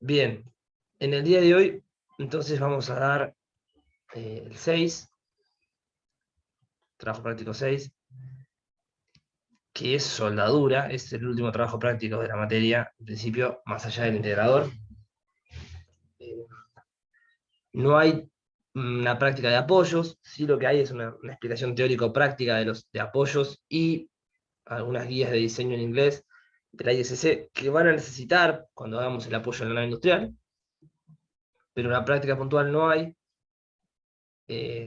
Bien, en el día de hoy, entonces vamos a dar el 6, trabajo práctico 6, que es soldadura, es el último trabajo práctico de la materia, en principio, más allá del integrador. Eh, no hay una práctica de apoyos, sí lo que hay es una explicación teórico-práctica de apoyos y algunas guías de diseño en inglés de la ISC que van a necesitar cuando hagamos el apoyo en la nave industrial, pero una práctica puntual no hay.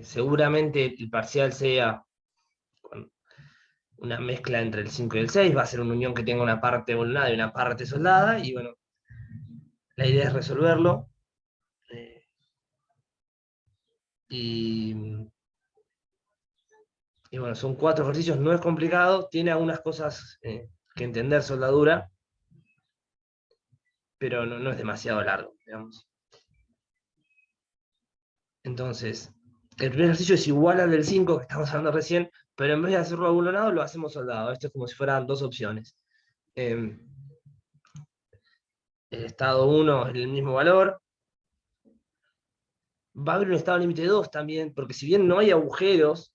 Seguramente el parcial sea una mezcla entre el 5 y el 6, va a ser una unión que tenga una parte volnada y una parte soldada, y bueno, la idea es resolverlo. Y, y bueno, son 4 ejercicios, no es complicado, tiene algunas cosas que entender soldadura, pero no es demasiado largo, digamos. Entonces, el primer ejercicio es igual al del 5 que estamos hablando recién, pero en vez de hacerlo abulonado, lo hacemos soldado. Esto es como si fueran dos opciones. El estado 1 es el mismo valor. Va a haber un estado límite 2 también, porque si bien no hay agujeros,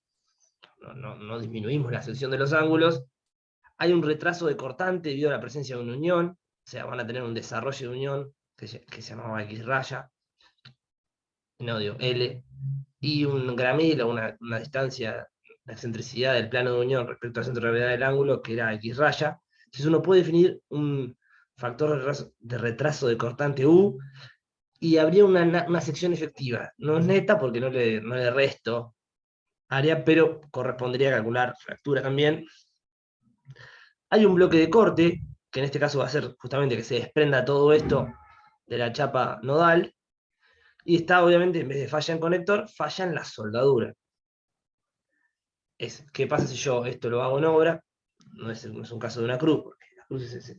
no disminuimos la sección de los ángulos, hay un retraso de cortante debido a la presencia de una unión, o sea, van a tener un desarrollo de unión que se llamaba X raya, no digo L, y un gramil, o una distancia, la excentricidad del plano de unión respecto al centro de gravedad del ángulo, que era X raya. Entonces uno puede definir un factor de retraso de cortante U, y habría una sección efectiva. No es neta porque no le resto área, pero correspondería calcular fractura también. Hay un bloque de corte, que en este caso va a ser justamente que se desprenda todo esto de la chapa nodal, y está obviamente, en vez de falla en conector, falla en la soldadura. ¿Qué pasa si yo esto lo hago en obra? No es un caso de una cruz, porque las cruces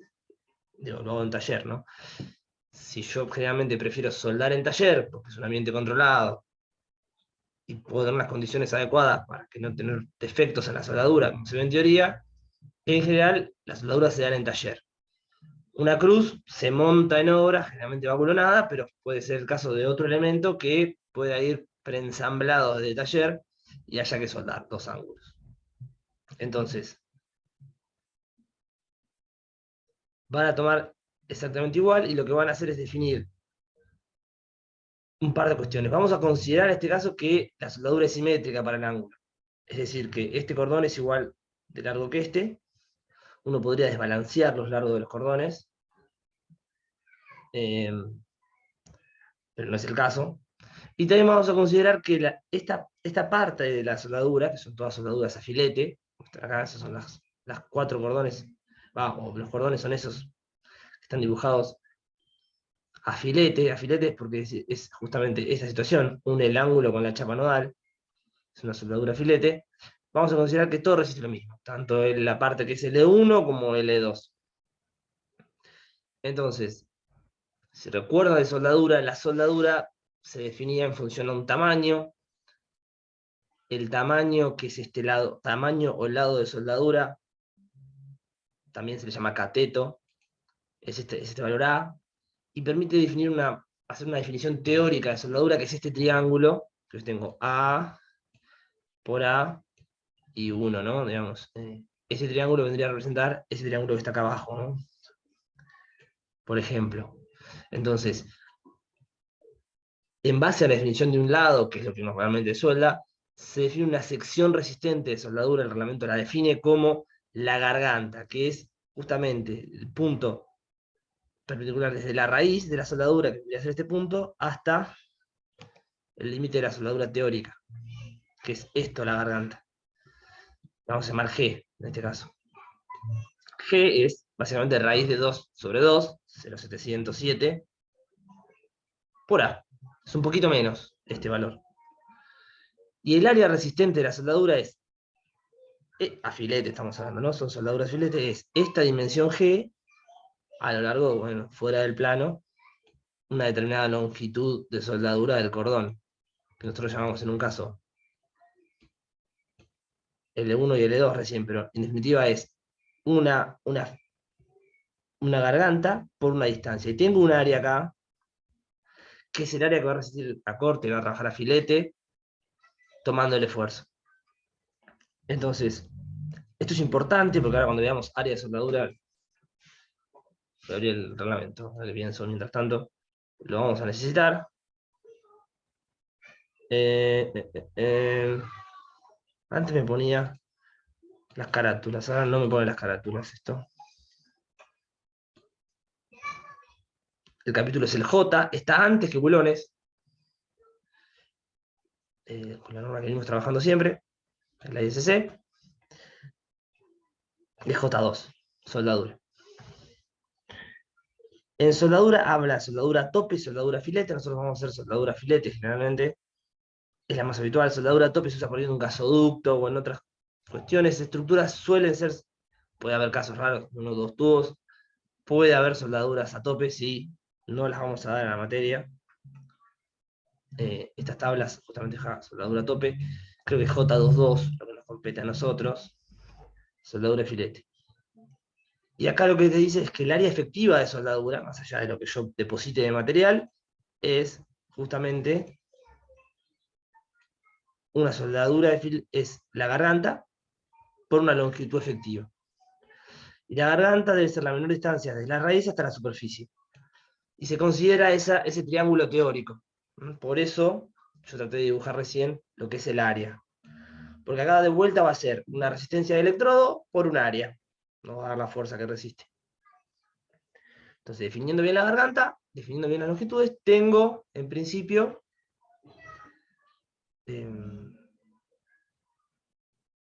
lo hago en taller, ¿no? Si yo generalmente prefiero soldar en taller, porque es un ambiente controlado, y puedo tener las condiciones adecuadas para que no tener defectos en la soldadura, como se ve en teoría, en general las soldaduras se dan en taller. Una cruz se monta en obra, generalmente vaculonada, pero puede ser el caso de otro elemento que pueda ir preensamblado de taller y haya que soldar dos ángulos. Entonces, van a tomar exactamente igual y lo que van a hacer es definir un par de cuestiones. Vamos a considerar en este caso que la soldadura es simétrica para el ángulo. Es decir, que este cordón es igual de largo que este. Uno podría desbalancear los largos de los cordones, pero no es el caso. Y también vamos a considerar que esta parte de la soldadura, que son todas soldaduras a filete, acá esas son las 4 cordones, o los cordones son esos que están dibujados a filete es porque es justamente esa situación, une el ángulo con la chapa nodal, es una soldadura a filete. Vamos a considerar que todo resiste lo mismo, tanto en la parte que es L1 como L2. Entonces, si recuerda de soldadura, la soldadura se definía en función a un tamaño. El tamaño, que es este lado, tamaño o lado de soldadura, también se le llama cateto, es este valor A, y permite hacer una definición teórica de soldadura, que es este triángulo, que yo tengo A por A y 1, ¿no? Digamos, ese triángulo vendría a representar ese triángulo que está acá abajo, ¿no? Por ejemplo. Entonces, en base a la definición de un lado, que es lo que uno realmente suelda, se define una sección resistente de soldadura. El reglamento la define como la garganta, que es justamente el punto perpendicular desde la raíz de la soldadura, que debería ser este punto, hasta el límite de la soldadura teórica, que es esto, la garganta. Vamos a llamar G, en este caso. G es básicamente raíz de 2 sobre 2, 0,707, por A. Es un poquito menos este valor. Y el área resistente de la soldadura es, a filete estamos hablando, ¿no? Son soldaduras filete, es esta dimensión G a lo largo, bueno, fuera del plano, una determinada longitud de soldadura del cordón, que nosotros llamamos en un caso L1 y L2 recién, pero en definitiva es una garganta por una distancia. Y tengo un área acá, que es el área que va a resistir a corte, va a trabajar a filete, tomando el esfuerzo. Entonces, esto es importante porque ahora cuando veamos área de soldadura, voy a abrir el reglamento, le pienso mientras tanto, lo vamos a necesitar. Antes me ponía las carátulas, ahora no me pone las carátulas esto. El capítulo es el J, está antes que culones, con la norma que venimos trabajando siempre, la ISC, y es J2, soldadura. En soldadura habla soldadura tope y soldadura filete. Nosotros vamos a hacer soldadura filete generalmente. Es la más habitual. Soldadura tope se usa por ahí en un gasoducto o en otras cuestiones. Estructuras suelen ser, puede haber casos raros, uno o dos tubos. Puede haber soldaduras a tope, sí. No las vamos a dar en la materia. Estas tablas, justamente soldadura a tope. Creo que es J22, lo que nos compete a nosotros. Soldadura filete. Y acá lo que te dice es que el área efectiva de soldadura, más allá de lo que yo deposite de material, es justamente una soldadura es la garganta por una longitud efectiva. Y la garganta debe ser la menor distancia desde la raíz hasta la superficie. Y se considera ese triángulo teórico. Por eso yo traté de dibujar recién lo que es el área. Porque acá de vuelta va a ser una resistencia de electrodo por un área. Nos va a dar la fuerza que resiste. Entonces, definiendo bien la garganta, definiendo bien las longitudes, tengo, en principio,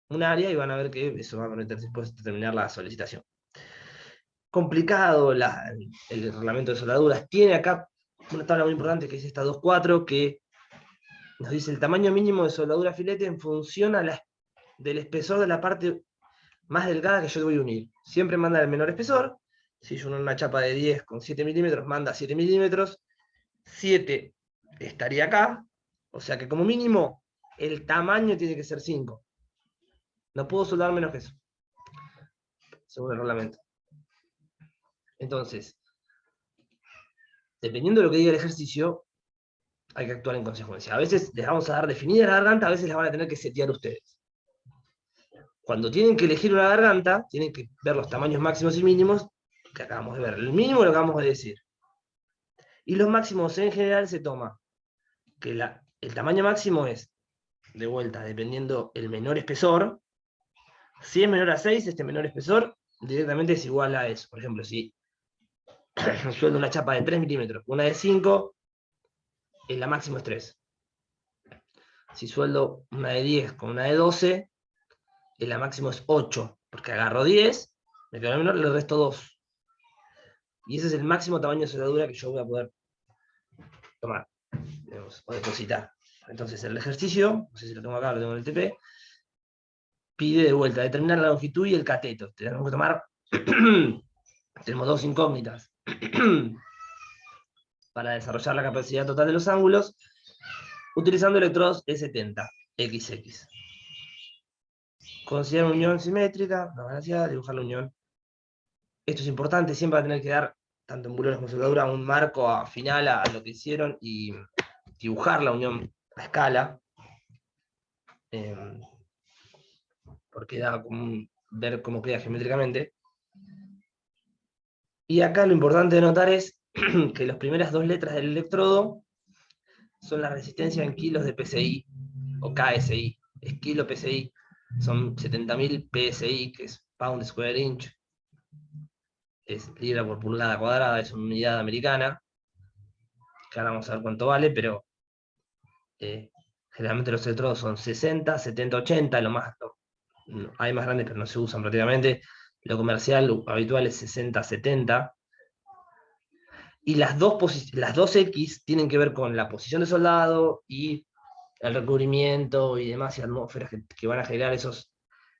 un área y van a ver que eso va a permitir después terminar la solicitación. Complicado el reglamento de soldaduras. Tiene acá una tabla muy importante que es esta 2.4 que nos dice el tamaño mínimo de soldadura filete en función del espesor de la parte más delgada que yo voy a unir. Siempre manda el menor espesor. Si yo uno una chapa de 10 con 7 milímetros, manda 7 milímetros. 7 estaría acá. O sea que como mínimo el tamaño tiene que ser 5. No puedo soldar menos que eso, según el reglamento. Entonces, dependiendo de lo que diga el ejercicio, hay que actuar en consecuencia. A veces les vamos a dar definida la garganta, a veces la van a tener que setear ustedes. Cuando tienen que elegir una garganta, tienen que ver los tamaños máximos y mínimos que acabamos de ver. El mínimo lo acabamos de decir. Y los máximos en general se toma que el tamaño máximo es, de vuelta, dependiendo el menor espesor. Si es menor a 6, este menor espesor directamente es igual a eso. Por ejemplo, si sueldo una chapa de 3 milímetros, una de 5, la máxima es 3. Si sueldo una de 10 con una de 12, la máxima es 8, porque agarro 10, me quedo menor, le resto 2. Y ese es el máximo tamaño de soldadura que yo voy a poder tomar, digamos, o depositar. Entonces el ejercicio, no sé si lo tengo acá, lo tengo en el TP, pide de vuelta determinar la longitud y el cateto. Tenemos que tomar, tenemos dos incógnitas. Para desarrollar la capacidad total de los ángulos, utilizando electrodos E70, XX. Considerar una unión simétrica, no, gracias, dibujar la unión. Esto es importante, siempre va a tener que dar, tanto en bulones como en soldadura, un marco final a lo que hicieron y dibujar la unión a escala. Porque da como ver cómo queda geométricamente. Y acá lo importante de notar es que las primeras dos letras del electrodo son la resistencia en kilos de PSI, o KSI, es kilo PSI, son 70.000 PSI, que es pound square inch, es libra por pulgada cuadrada, es una unidad americana, que ahora vamos a ver cuánto vale, pero generalmente los electrodos son 60, 70, 80, hay más grandes pero no se usan prácticamente, lo comercial, lo habitual es 60, 70, y las dos X tienen que ver con la posición de soldado y el recubrimiento y demás, y atmósferas que van a generar esos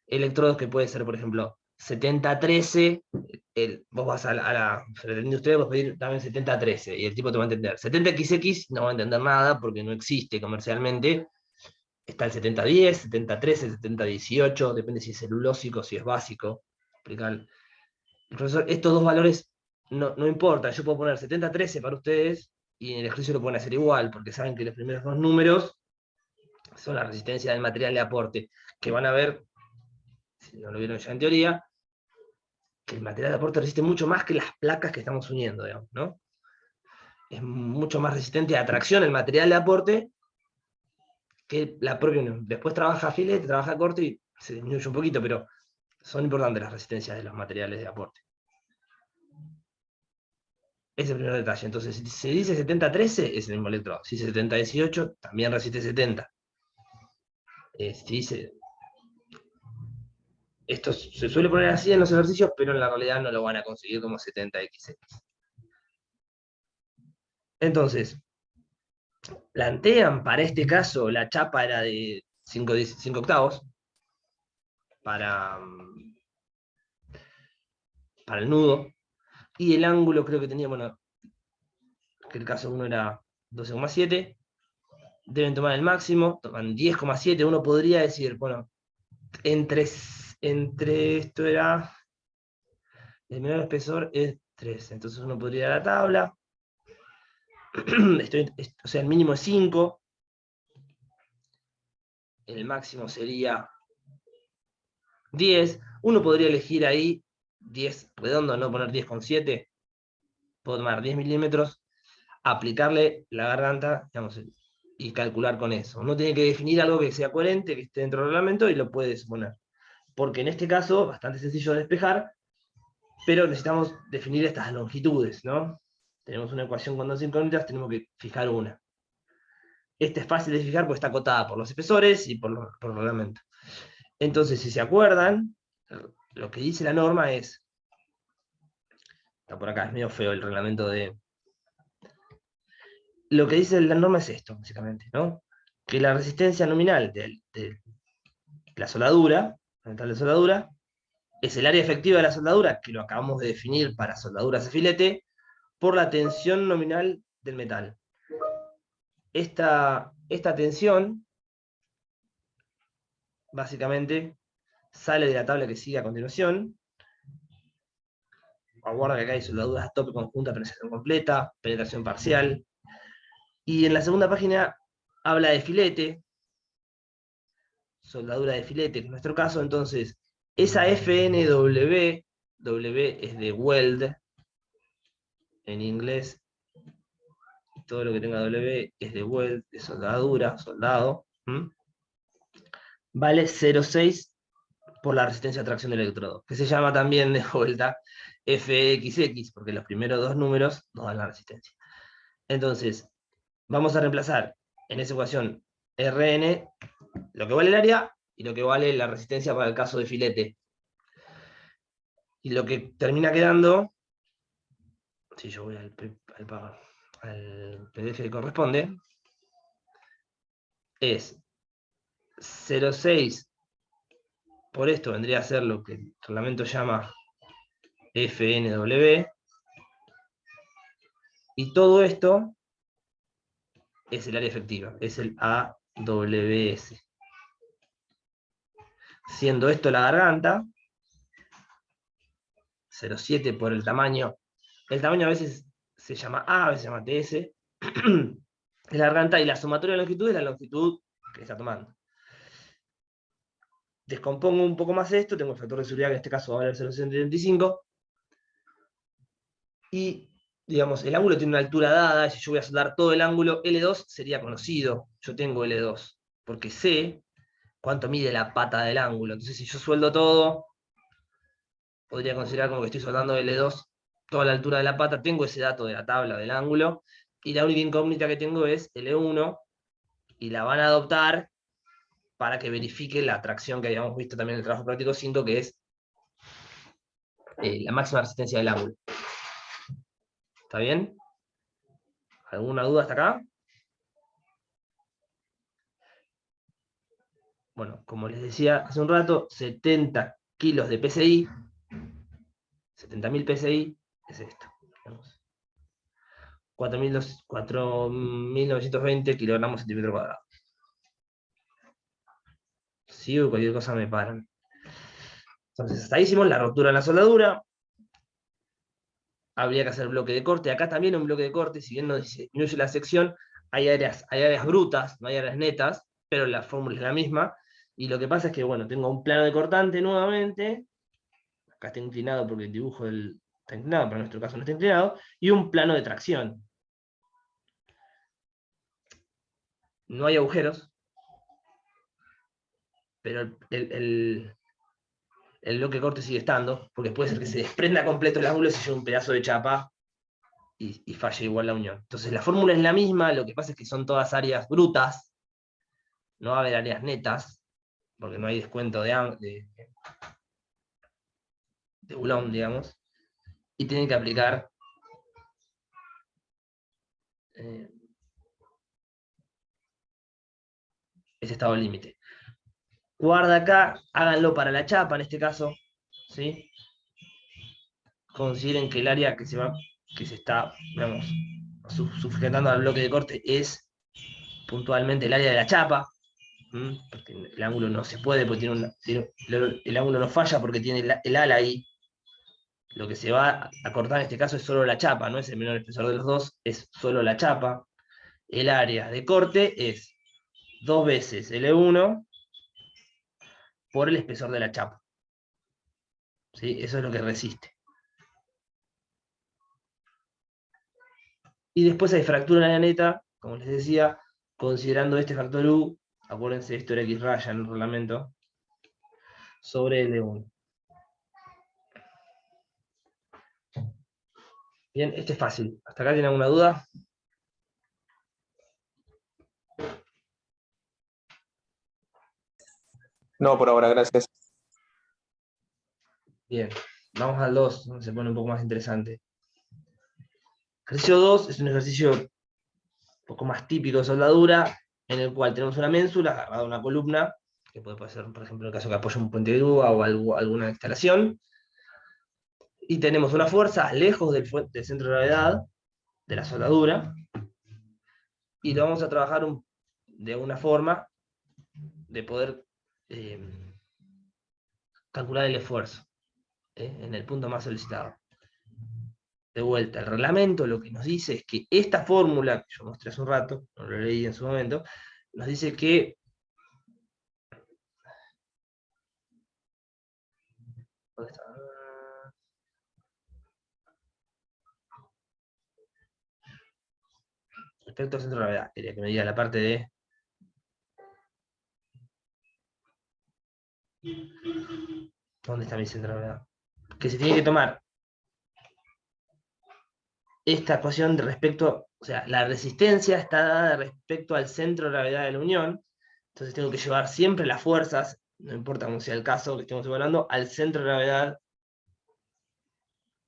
electrodos que puede ser, por ejemplo, 70-13, vos vas a la de ustedes, vos pedir también 70-13, y el tipo te va a entender. 70XX no va a entender nada porque no existe comercialmente. Está el 70-10, 70-13, 70-18, depende si es celulósico, si es básico. Profesor, estos dos valores no importa, yo puedo poner 70-13 para ustedes, y en el ejercicio lo pueden hacer igual, porque saben que los primeros dos números son la resistencia del material de aporte, que van a ver, si no lo vieron ya en teoría, que el material de aporte resiste mucho más que las placas que estamos uniendo, digamos, ¿no? Es mucho más resistente a tracción el material de aporte que la propia unión. Después trabaja filete, trabaja corte y se disminuye un poquito, pero son importantes las resistencias de los materiales de aporte. Ese es el primer detalle. Entonces, si se dice 70-13, es el mismo electrodo. Si dice 70-18, también resiste 70. Si dice... Esto se suele poner así en los ejercicios, pero en la realidad no lo van a conseguir como 70XX. Entonces, plantean para este caso, la chapa era de 5 octavos para, para el nudo, y el ángulo creo que tenía, bueno, que el caso 1 era 12,7, deben tomar el máximo, toman 10,7, uno podría decir, bueno, entre esto era, el menor espesor es 3, entonces uno podría ir a la tabla, o sea, el mínimo es 5, el máximo sería 10, uno podría elegir ahí 10 redondo, no poner 10,7, puedo tomar 10 milímetros, aplicarle la garganta, digamos, y calcular con eso. Uno tiene que definir algo que sea coherente, que esté dentro del reglamento y lo puede suponer. Porque en este caso, bastante sencillo de despejar, pero necesitamos definir estas longitudes, ¿no? Tenemos una ecuación con dos incógnitas, tenemos que fijar una. Esta es fácil de fijar porque está acotada por los espesores y por el reglamento. Entonces, si se acuerdan, lo que dice la norma es, está por acá, es medio feo el reglamento de... Lo que dice la norma es esto, básicamente, ¿no? Que la resistencia nominal de la soldadura, la metal de soldadura, es el área efectiva de la soldadura, que lo acabamos de definir para soldaduras de filete, por la tensión nominal del metal. Esta tensión, básicamente, sale de la tabla que sigue a continuación. Aguarda que acá hay soldaduras a tope conjunta, penetración completa, penetración parcial. Y en la segunda página habla de filete, soldadura de filete, que en nuestro caso, entonces, esa FNW, W es de weld, en inglés, todo lo que tenga W es de weld, de soldadura, soldado, vale 0,6 por la resistencia a tracción del electrodo, que se llama también de vuelta FXX, porque los primeros dos números nos dan la resistencia. Entonces, vamos a reemplazar en esa ecuación Rn, lo que vale el área, y lo que vale la resistencia para el caso de filete. Y lo que termina quedando, si yo voy al PDF que corresponde, es 0,6 por esto vendría a ser lo que el reglamento llama FNW, y todo esto es el área efectiva, es el AWS. Siendo esto la garganta, 0,7 por el tamaño a veces se llama A, a veces se llama TS, es la garganta, y la sumatoria de longitud es la longitud que está tomando. Descompongo un poco más esto, tengo el factor de seguridad que en este caso va a valer 0,75, y digamos, el ángulo tiene una altura dada, y si yo voy a soldar todo el ángulo, L2 sería conocido, yo tengo L2, porque sé cuánto mide la pata del ángulo. Entonces, si yo sueldo todo, podría considerar como que estoy soldando L2 toda la altura de la pata, tengo ese dato de la tabla del ángulo, y la única incógnita que tengo es L1, y la van a adoptar para que verifique la tracción que habíamos visto también en el trabajo práctico 5, que es la máxima resistencia del ángulo. ¿Está bien? ¿Alguna duda hasta acá? Bueno, como les decía hace un rato, 70 kilos de PSI, 70.000 PSI, es esto. 4.920 kilogramos centímetro cuadrado. Si o cualquier cosa me paran. Entonces, hasta ahí hicimos la rotura en la soldadura. habría que hacer bloque de corte. Acá también un bloque de corte, si bien no disminuye la sección, hay áreas brutas, no hay áreas netas, pero la fórmula es la misma. Y lo que pasa es que, bueno, tengo un plano de cortante nuevamente, acá está inclinado porque el dibujo está inclinado, pero en nuestro caso no está inclinado, y un plano de tracción. No hay agujeros, pero el bloque de corte sigue estando, porque puede ser que se desprenda completo el ángulo si yo un pedazo de chapa y falle igual la unión. Entonces la fórmula es la misma, lo que pasa es que son todas áreas brutas, no va a haber áreas netas, porque no hay descuento de Boulomb, digamos, y tienen que aplicar ese estado límite. Guarda acá, háganlo para la chapa en este caso, ¿sí? Consideren que el área que se está, digamos, sujetando al bloque de corte es puntualmente el área de la chapa, porque el ángulo no se puede, porque el ángulo no falla porque tiene el ala ahí. Lo que se va a cortar en este caso es solo la chapa, no es el menor espesor de los dos, es solo la chapa. El área de corte es 2 veces L1 por el espesor de la chapa. ¿Sí? Eso es lo que resiste. Y después hay fractura en la neta, como les decía, considerando este factor U, acuérdense, esto era X raya en el reglamento, sobre L1. Bien, este es fácil. ¿Hasta acá tienen alguna duda? No, por ahora, gracias. Bien, vamos al 2, donde se pone un poco más interesante. Ejercicio 2 es un ejercicio un poco más típico de soldadura, en el cual tenemos una ménsula agarrada a una columna, que puede ser, por ejemplo, el caso que apoya un puente de grúa o alguna instalación, y tenemos una fuerza lejos del centro de gravedad, de la soldadura, y lo vamos a trabajar de una forma de poder calcular el esfuerzo en el punto más solicitado. De vuelta, el reglamento lo que nos dice es que esta fórmula, que yo mostré hace un rato, no lo leí en su momento, nos dice que ¿dónde está? Respecto al centro de gravedad, quería que me diga la parte de ¿dónde está mi centro de gravedad? Que se tiene que tomar esta ecuación respecto, o sea, la resistencia está dada respecto al centro de gravedad de la unión, entonces tengo que llevar siempre las fuerzas, no importa cómo sea el caso que estemos evaluando, al centro de gravedad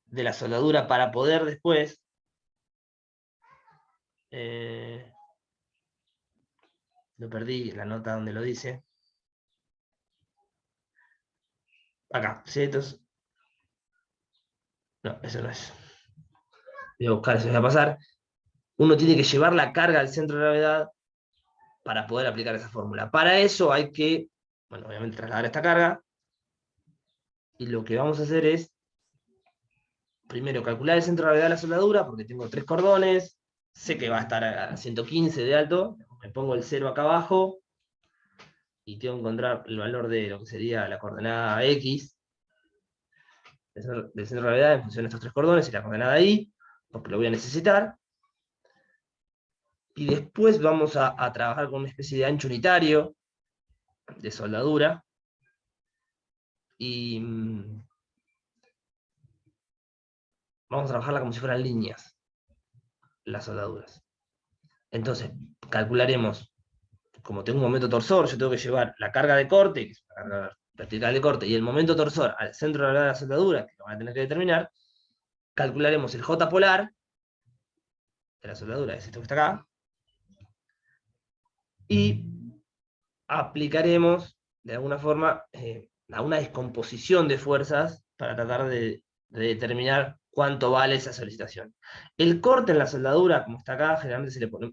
de la soldadura para poder después lo perdí, la nota donde lo dice. Acá, ¿sí? Entonces, no, eso no es. Voy a buscar, eso voy a pasar. Uno tiene que llevar la carga al centro de gravedad para poder aplicar esa fórmula. Para eso hay que, bueno, obviamente trasladar esta carga, y lo que vamos a hacer es, primero, calcular el centro de gravedad de la soldadura, porque tengo 3 cordones, sé que va a estar a 115 de alto, me pongo el 0 acá abajo, y tengo que encontrar el valor de lo que sería la coordenada X, del centro de gravedad en función de estos 3 cordones, y la coordenada Y, porque lo voy a necesitar. Y después vamos a trabajar con una especie de ancho unitario de soldadura, y vamos a trabajarla como si fueran líneas, las soldaduras. Entonces, calcularemos, como tengo un momento torsor, yo tengo que llevar la carga de corte, que es la carga vertical de corte, y el momento torsor al centro de la soldadura, que lo van a tener que determinar, calcularemos el J polar de la soldadura, es esto que está acá, y aplicaremos, de alguna forma, a una descomposición de fuerzas para tratar de determinar cuánto vale esa solicitación. El corte en la soldadura, como está acá, generalmente se le pone,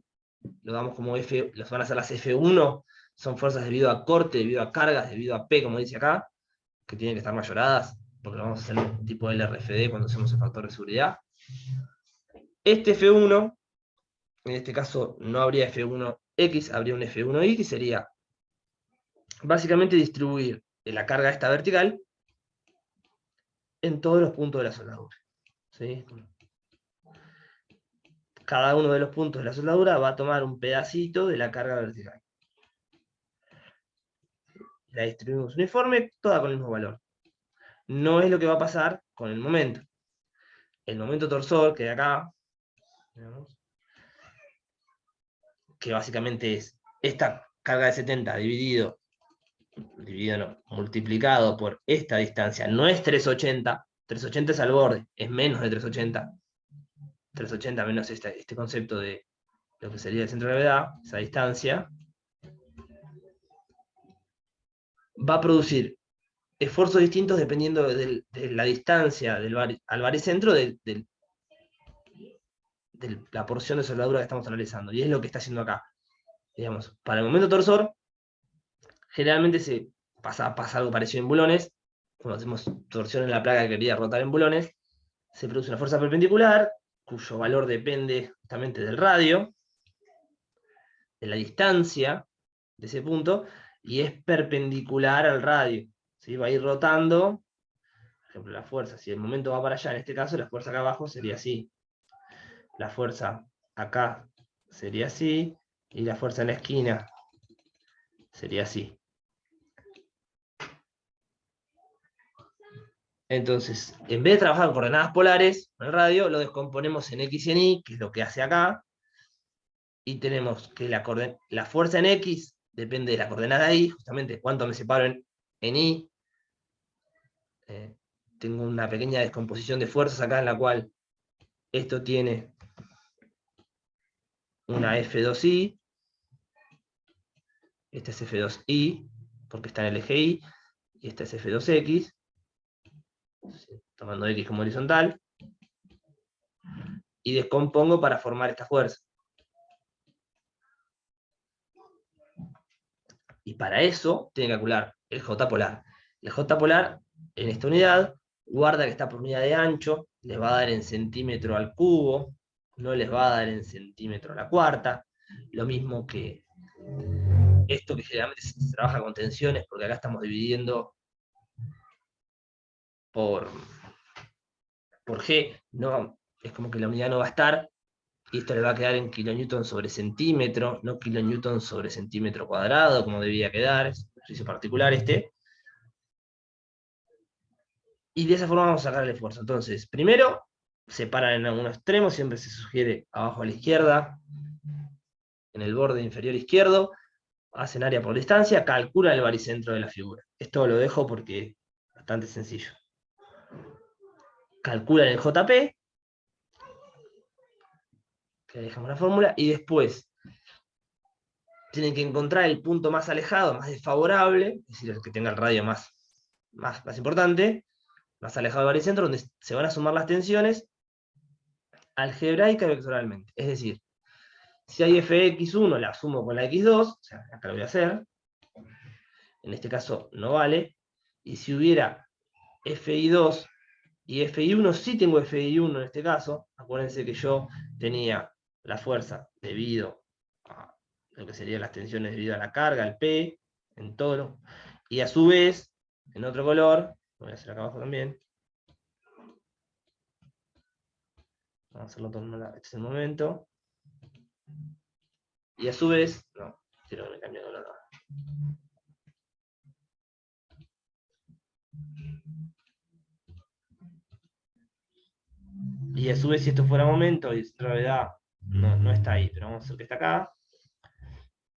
lo damos como F, los van a hacer las F1, son fuerzas debido a corte, debido a cargas, debido a P, como dice acá, que tienen que estar mayoradas, porque vamos a hacer un tipo de LRFD cuando hacemos el factor de seguridad. Este F1, en este caso no habría F1X, habría un F1Y, que sería básicamente distribuir la carga esta vertical en todos los puntos de la soldadura. ¿Sí? Cada uno de los puntos de la soldadura va a tomar un pedacito de la carga vertical. La distribuimos uniforme, toda con el mismo valor. No es lo que va a pasar con el momento. El momento torsor, que de acá, digamos, que básicamente es esta carga de 70 dividido no, multiplicado por esta distancia, no es 380, 380 es al borde, es menos de 380. 380 menos este concepto de lo que sería el centro de gravedad, esa distancia, va a producir esfuerzos distintos dependiendo de la distancia al baricentro de la porción de soldadura que estamos analizando. Y es lo que está haciendo acá. Digamos, para el momento torsor, generalmente se pasa algo parecido en bulones. Cuando hacemos torsión en la placa que quería rotar en bulones, se produce una fuerza perpendicular, cuyo valor depende justamente del radio, de la distancia de ese punto, y es perpendicular al radio. ¿Sí? Va a ir rotando, por ejemplo, la fuerza, si el momento va para allá, en este caso, la fuerza acá abajo sería así. La fuerza acá sería así, y la fuerza en la esquina sería así. Entonces, en vez de trabajar con coordenadas polares, en el radio, lo descomponemos en X y en Y, que es lo que hace acá, y tenemos que la fuerza en X depende de la coordenada Y, justamente cuánto me separo en Y. Tengo una pequeña descomposición de fuerzas acá en la cual esto tiene una F2Y, esta es F2Y, porque está en el eje Y, y esta es F2X, tomando X como horizontal, y descompongo para formar esta fuerza. Y para eso tiene que calcular el J polar. El J polar, en esta unidad, guarda que está por unidad de ancho, les va a dar en centímetro al cubo, no les va a dar en centímetro a la cuarta, lo mismo que esto que generalmente se trabaja con tensiones, porque acá estamos dividiendo por G, no, es como que la unidad no va a estar, y esto le va a quedar en kilonewton sobre centímetro, no kilonewton sobre centímetro cuadrado, como debía quedar, es un ejercicio particular este. Y de esa forma vamos a sacar el esfuerzo. Entonces, primero, separan en algún extremo, siempre se sugiere abajo a la izquierda, en el borde inferior izquierdo, hacen área por distancia, calculan el baricentro de la figura. Esto lo dejo porque es bastante sencillo. Calculan el JP, que dejamos la fórmula, y después tienen que encontrar el punto más alejado, más desfavorable, es decir, el que tenga el radio más importante, más alejado del baricentro, donde se van a sumar las tensiones algebraica y vectoralmente. Es decir, si hay fx1, la sumo con la x2, o sea, acá lo voy a hacer, en este caso no vale, y si hubiera fi2 y fi1, sí tengo fi1 en este caso, acuérdense que yo tenía la fuerza debido a lo que serían las tensiones debido a la carga, al P, en todo, y a su vez, en otro color, lo voy a hacer acá abajo también, vamos a hacerlo todo, este es el momento, y a su vez, no, quiero que me cambie de color ahora. Y a su vez, si esto fuera momento, y gravedad no está ahí, pero vamos a hacer que está acá.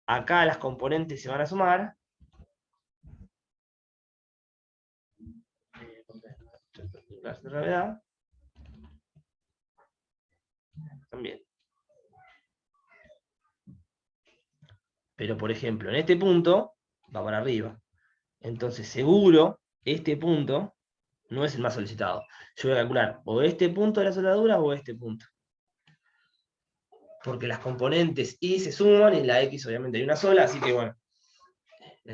Acá las componentes se van a sumar. De gravedad. También. Pero, por ejemplo, en este punto, va para arriba. Entonces, seguro, este punto no es el más solicitado. Yo voy a calcular o este punto de la soldadura o este punto. Porque las componentes Y se suman y la X obviamente hay una sola, así que bueno,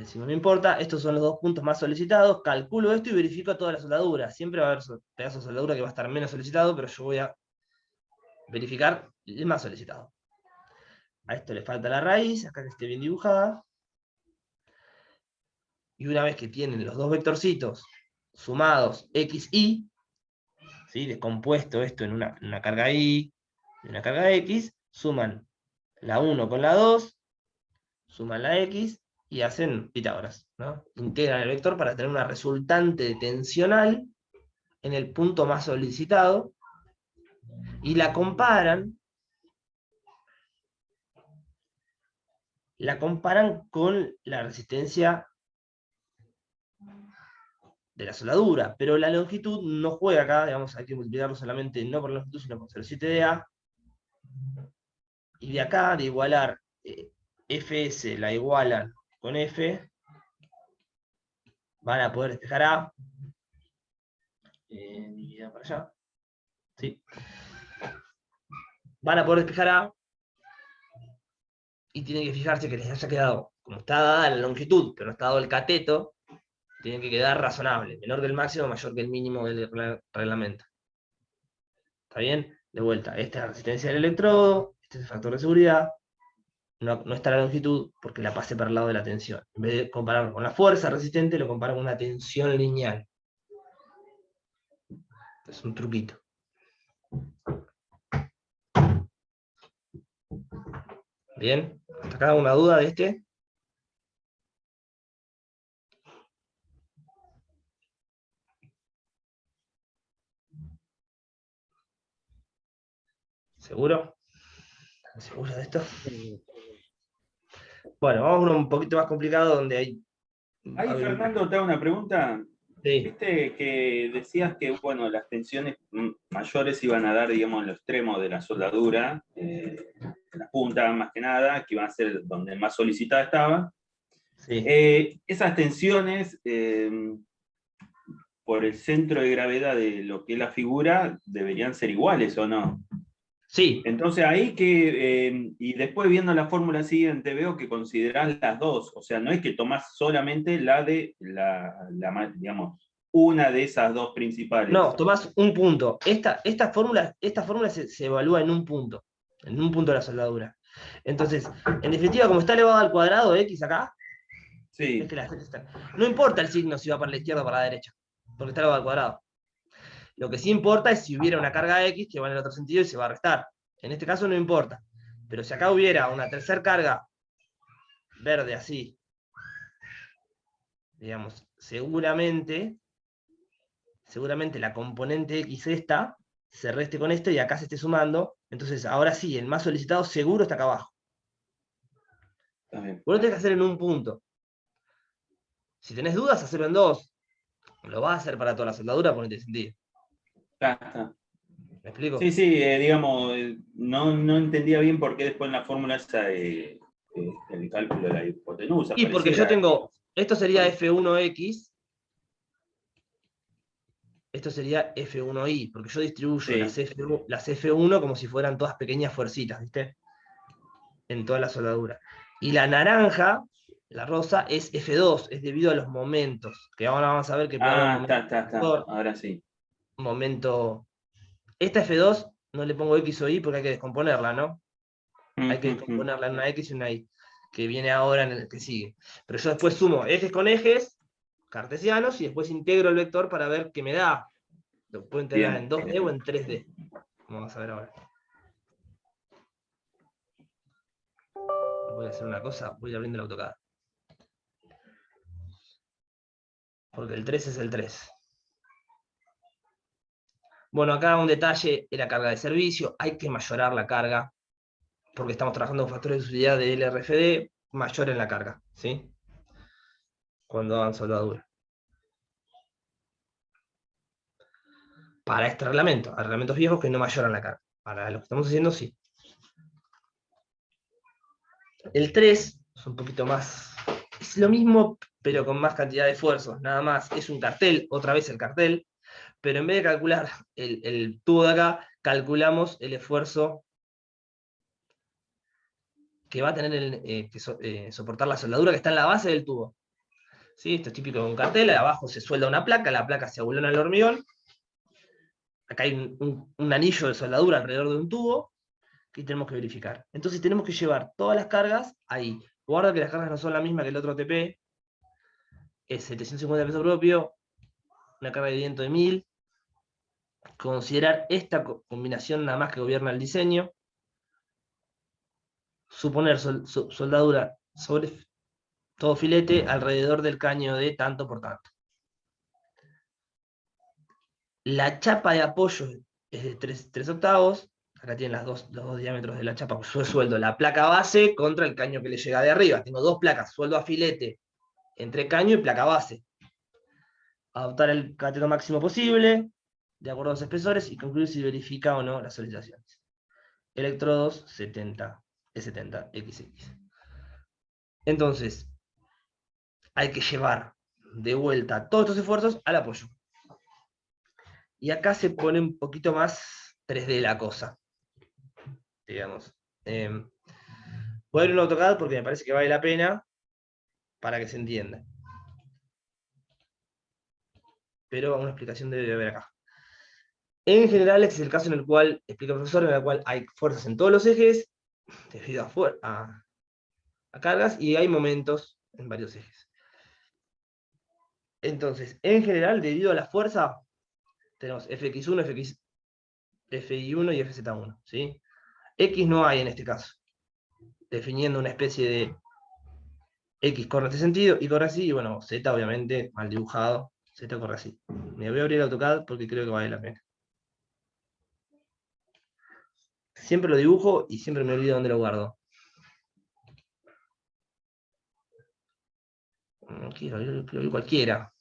si no me importa, estos son los dos puntos más solicitados, calculo esto y verifico toda la soldadura. Siempre va a haber pedazos de soldadura que va a estar menos solicitado, pero yo voy a verificar el más solicitado. A esto le falta la raíz, acá que esté bien dibujada. Y una vez que tienen los dos vectorcitos sumados x, y, ¿sí? Descompuesto esto en una carga y una carga x, suman la 1 con la 2, suman la x y hacen Pitágoras, ¿no? Integran el vector para tener una resultante tensional en el punto más solicitado y la comparan con la resistencia de la soldadura, pero la longitud no juega acá, digamos, hay que multiplicarlo solamente no por la longitud, sino por 0,7 de A, y de acá, de igualar Fs, la igualan con F, van a poder despejar A, dividida para allá, ¿sí? Van a poder despejar A, y tienen que fijarse que les haya quedado, como está dada la longitud, pero no está dado el cateto, tienen que quedar razonable, menor que el máximo, mayor que el mínimo del reglamento. ¿Está bien? De vuelta, esta es la resistencia del electrodo, este es el factor de seguridad, no está la longitud porque la pasé para el lado de la tensión. En vez de compararlo con la fuerza resistente, lo comparo con una tensión lineal. Es un truquito. ¿Bien? ¿Hasta acá una duda de este? ¿Seguro? ¿Están seguros de esto? Bueno, vamos a uno un poquito más complicado donde hay... Ahí, Fernando, te hago una pregunta. Sí. Viste que decías que, bueno, las tensiones mayores iban a dar, digamos, en los extremos de la soldadura, en la punta más que nada, que iban a ser donde más solicitada estaba. Sí. Esas tensiones, por el centro de gravedad de lo que es la figura, deberían ser iguales, ¿o no? Sí. Entonces ahí que, y después viendo la fórmula siguiente, veo que considerás las dos, o sea, no es que tomás solamente la de, digamos, una de esas dos principales. No, tomás un punto. Esta fórmula se evalúa en un punto de la soldadura. Entonces, en definitiva, como está elevado al cuadrado X acá, es Sí. que no importa el signo si va para la izquierda o para la derecha, porque está elevado al cuadrado. Lo que sí importa es si hubiera una carga X que va en el otro sentido y se va a restar. En este caso no importa. Pero si acá hubiera una tercera carga verde así, digamos, seguramente la componente X esta se reste con esto y acá se esté sumando. Entonces, ahora sí, el más solicitado seguro está acá abajo. También. Vos lo tenés que hacer en un punto. Si tenés dudas, hacerlo en dos. Lo vas a hacer para toda la soldadura, ponete sentido. Está. ¿Me explico? Sí, sí, digamos, no entendía bien por qué después en la fórmula esa, el cálculo de la hipotenusa, Y porque yo pareciera. tengo, esto sería F1X, esto sería F1Y, porque yo distribuyo Sí. las F1 como si fueran todas pequeñas fuercitas, ¿viste? En toda la soldadura. Y la naranja, la rosa, es F2, es debido a los momentos, que ahora vamos a ver que puede haber un momento Está. Ahora sí. un momento. Esta F2 no le pongo X o Y porque hay que descomponerla, ¿no? Hay que descomponerla en una X y una Y, que viene ahora en el que sigue. Pero yo después sumo ejes con ejes cartesianos y después integro el vector para ver qué me da. Lo puedo integrar en Bien. 2D o en 3D. Vamos a ver ahora. Voy a hacer una cosa, voy a ir abriendo el AutoCAD. Porque el 3 es el 3. Bueno, acá un detalle es la carga de servicio. Hay que mayorar la carga, porque estamos trabajando con factores de utilidad de LRFD, mayoren la carga, ¿sí? Cuando hagan soldadura. Para este reglamento, hay reglamentos viejos que no mayoran la carga. Para lo que estamos haciendo, sí. El 3 es un poquito más... Es lo mismo, pero con más cantidad de esfuerzos, nada más. Es un cartel, otra vez el cartel, pero en vez de calcular el tubo de acá, calculamos el esfuerzo que va a tener soportar la soldadura que está en la base del tubo. ¿Sí? Esto es típico de un cartel, abajo se suelda una placa, la placa se abulona al hormigón, acá hay un anillo de soldadura alrededor de un tubo que tenemos que verificar. Entonces tenemos que llevar todas las cargas ahí. Guarda que las cargas no son la misma que el otro TP, es 750 pesos propio, una carga de viento de 1000. Considerar esta combinación nada más que gobierna el diseño. Suponer soldadura sobre todo filete alrededor del caño de tanto por tanto. La chapa de apoyo es de 3 octavos. Acá tienen los dos diámetros de la chapa. Yo sueldo la placa base contra el caño que le llega de arriba. Tengo 2 placas, sueldo a filete entre caño y placa base. Adoptar el cateto máximo posible, de acuerdo a los espesores, y concluir si verifica o no las solicitaciones. Electrodos 70, E70, XX. Entonces, hay que llevar de vuelta todos estos esfuerzos al apoyo. Y acá se pone un poquito más 3D la cosa, digamos. Voy a ir a un AutoCAD porque me parece que vale la pena para que se entienda. Pero una explicación debe haber acá. En general, este es el caso en el cual, explica el profesor, en el cual hay fuerzas en todos los ejes, debido a cargas, y hay momentos en varios ejes. Entonces, en general, debido a la fuerza, tenemos Fx1, Fi1 y Fz1, ¿sí? X no hay en este caso, definiendo una especie de X corre en este sentido, y corre así, y bueno, Z obviamente, mal dibujado, Z corre así. Me voy a abrir AutoCAD porque creo que vale la pena. Siempre lo dibujo y siempre me olvido dónde lo guardo. No quiero abrir cualquiera.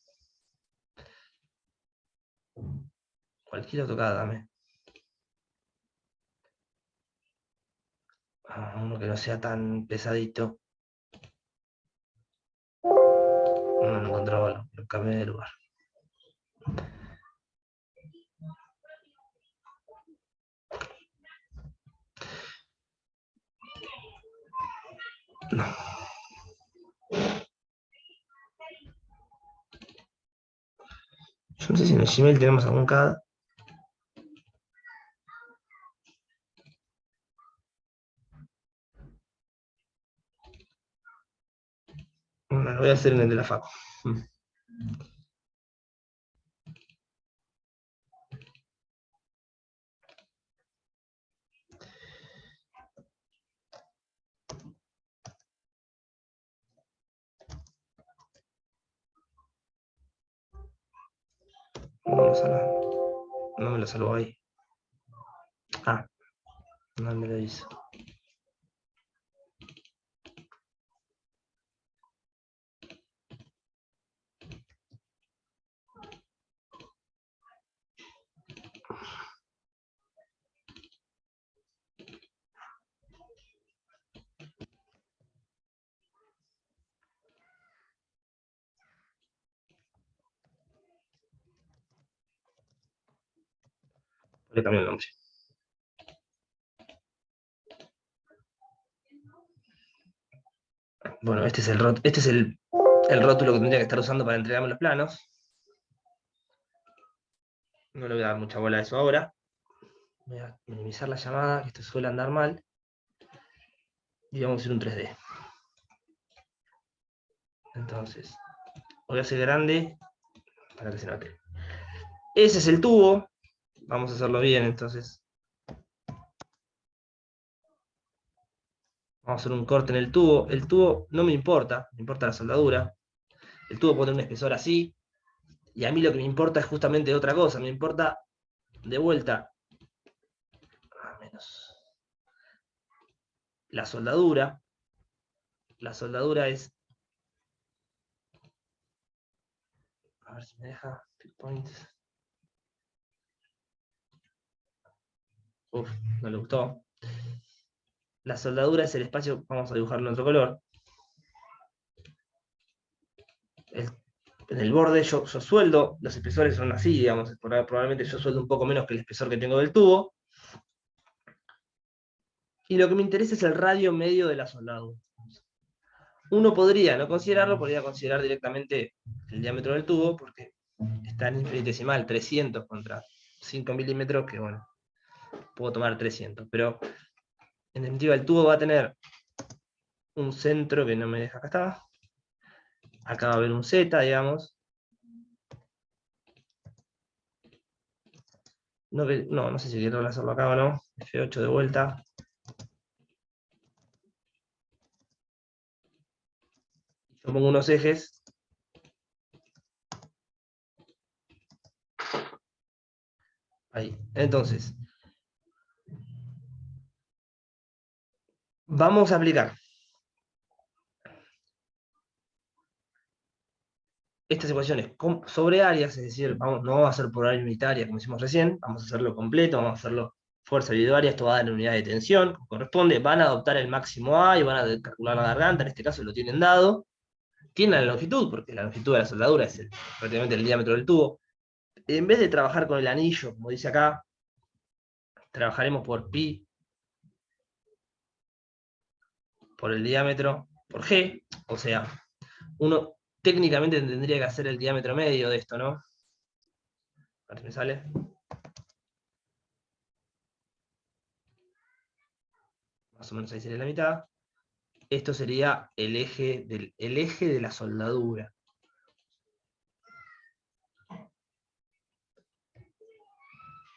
Cualquier AutoCAD, dame. Uno que no sea tan pesadito. No lo encontraba, lo cambié de lugar. No. Yo no sé si en el Gmail tenemos algún CAD. Bueno, lo voy a hacer en el de la facu. No me lo salvo ahí. Ah, no me lo hizo. Le cambié el nombre. Bueno, este es el rótulo que tendría que estar usando para entregarme los planos. No le voy a dar mucha bola a eso ahora. Voy a minimizar la llamada, que esto suele andar mal. Y vamos a hacer un 3D. Entonces, voy a hacer grande para que se note. Ese es el tubo. Vamos a hacerlo bien, entonces. Vamos a hacer un corte en el tubo. El tubo no me importa la soldadura. El tubo puede tener un espesor así. Y a mí lo que me importa es justamente otra cosa. Me importa, de vuelta, menos la soldadura. La soldadura es... A ver si me deja. Pick points. Uf, no le gustó. La soldadura es el espacio, vamos a dibujarlo en otro color. En el borde yo sueldo, los espesores son así, digamos, probablemente yo sueldo un poco menos que el espesor que tengo del tubo. Y lo que me interesa es el radio medio de la soldadura. Uno podría no considerarlo, podría considerar directamente el diámetro del tubo, porque está en infinitesimal, 300 contra 5 milímetros, que bueno, puedo tomar 300, pero en definitiva el tubo va a tener un centro que no me deja, acá está, acá va a haber un Z, digamos, no sé si quiero hacerlo acá o no, F8 de vuelta, yo pongo unos ejes, ahí, entonces, vamos a aplicar estas ecuaciones sobre áreas, es decir, no vamos a hacer por área unitaria como hicimos recién, vamos a hacerlo completo, vamos a hacerlo fuerza individual, esto va a dar en unidad de tensión, como corresponde, van a adoptar el máximo A y van a calcular la garganta, en este caso lo tienen dado, tienen la longitud, porque la longitud de la soldadura es prácticamente el diámetro del tubo. En vez de trabajar con el anillo, como dice acá, trabajaremos por pi, por el diámetro, por G, o sea, uno técnicamente tendría que hacer el diámetro medio de esto, ¿no? A ver si me sale. Más o menos ahí sería la mitad. Esto sería el eje de la soldadura.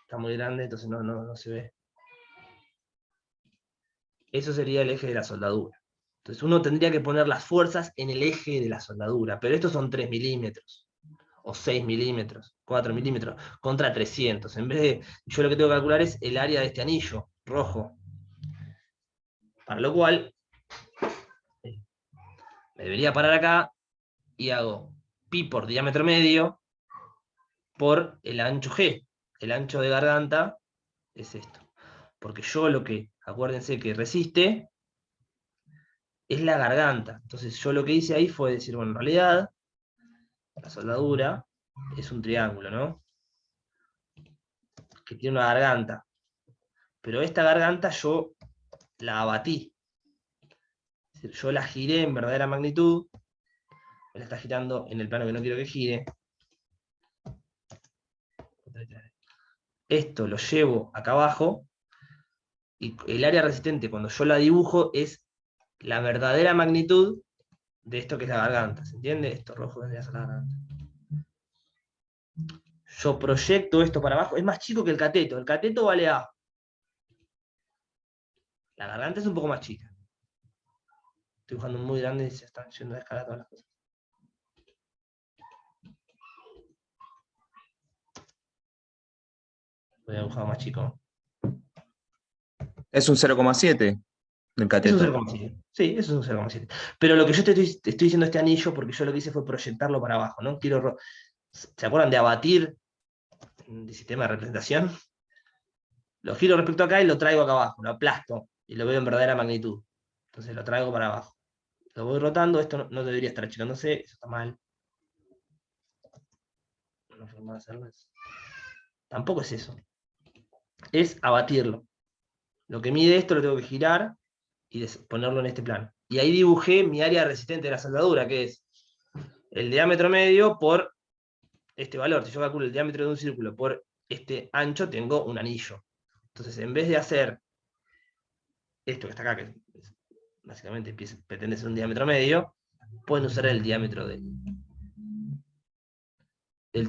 Está muy grande, entonces no se ve. Eso sería el eje de la soldadura. Entonces uno tendría que poner las fuerzas en el eje de la soldadura, pero estos son 3 milímetros, o 6 milímetros, 4 milímetros, contra 300. En vez de, yo lo que tengo que calcular es el área de este anillo rojo. Para lo cual, me debería parar acá y hago pi por diámetro medio por el ancho G. El ancho de garganta es esto. Porque yo lo que, acuérdense que resiste, es la garganta. Entonces yo lo que hice ahí fue decir, bueno, en realidad, la soldadura es un triángulo, ¿no? Que tiene una garganta. Pero esta garganta yo la abatí. Es decir, yo la giré en verdadera magnitud, me la está girando en el plano que no quiero que gire. Esto lo llevo acá abajo, y el área resistente, cuando yo la dibujo, es la verdadera magnitud de esto que es la garganta. ¿Se entiende? Esto rojo vendría a ser la garganta. Yo proyecto esto para abajo, es más chico que el cateto. El cateto vale A. La garganta es un poco más chica. Estoy dibujando muy grande y se están yendo a escala todas las cosas. Voy a dibujar más chico. Es un 0,7 del Eso es cateto. un 0,7. Sí, eso es un 0,7. Pero lo que yo te estoy diciendo este anillo, porque yo lo que hice fue proyectarlo para abajo, ¿no? ¿Se acuerdan de abatir el sistema de representación? Lo giro respecto acá y lo traigo acá abajo, lo aplasto y lo veo en verdadera magnitud. Entonces lo traigo para abajo. Lo voy rotando, esto no debería estar achicándose, eso está mal. Una forma de hacerlo es... Tampoco es eso. Es abatirlo. Lo que mide esto lo tengo que girar y ponerlo en este plano. Y ahí dibujé mi área resistente de la soldadura, que es el diámetro medio por este valor. Si yo calculo el diámetro de un círculo por este ancho, tengo un anillo. Entonces, en vez de hacer esto que está acá, que básicamente pretende ser un diámetro medio, pueden usar el diámetro del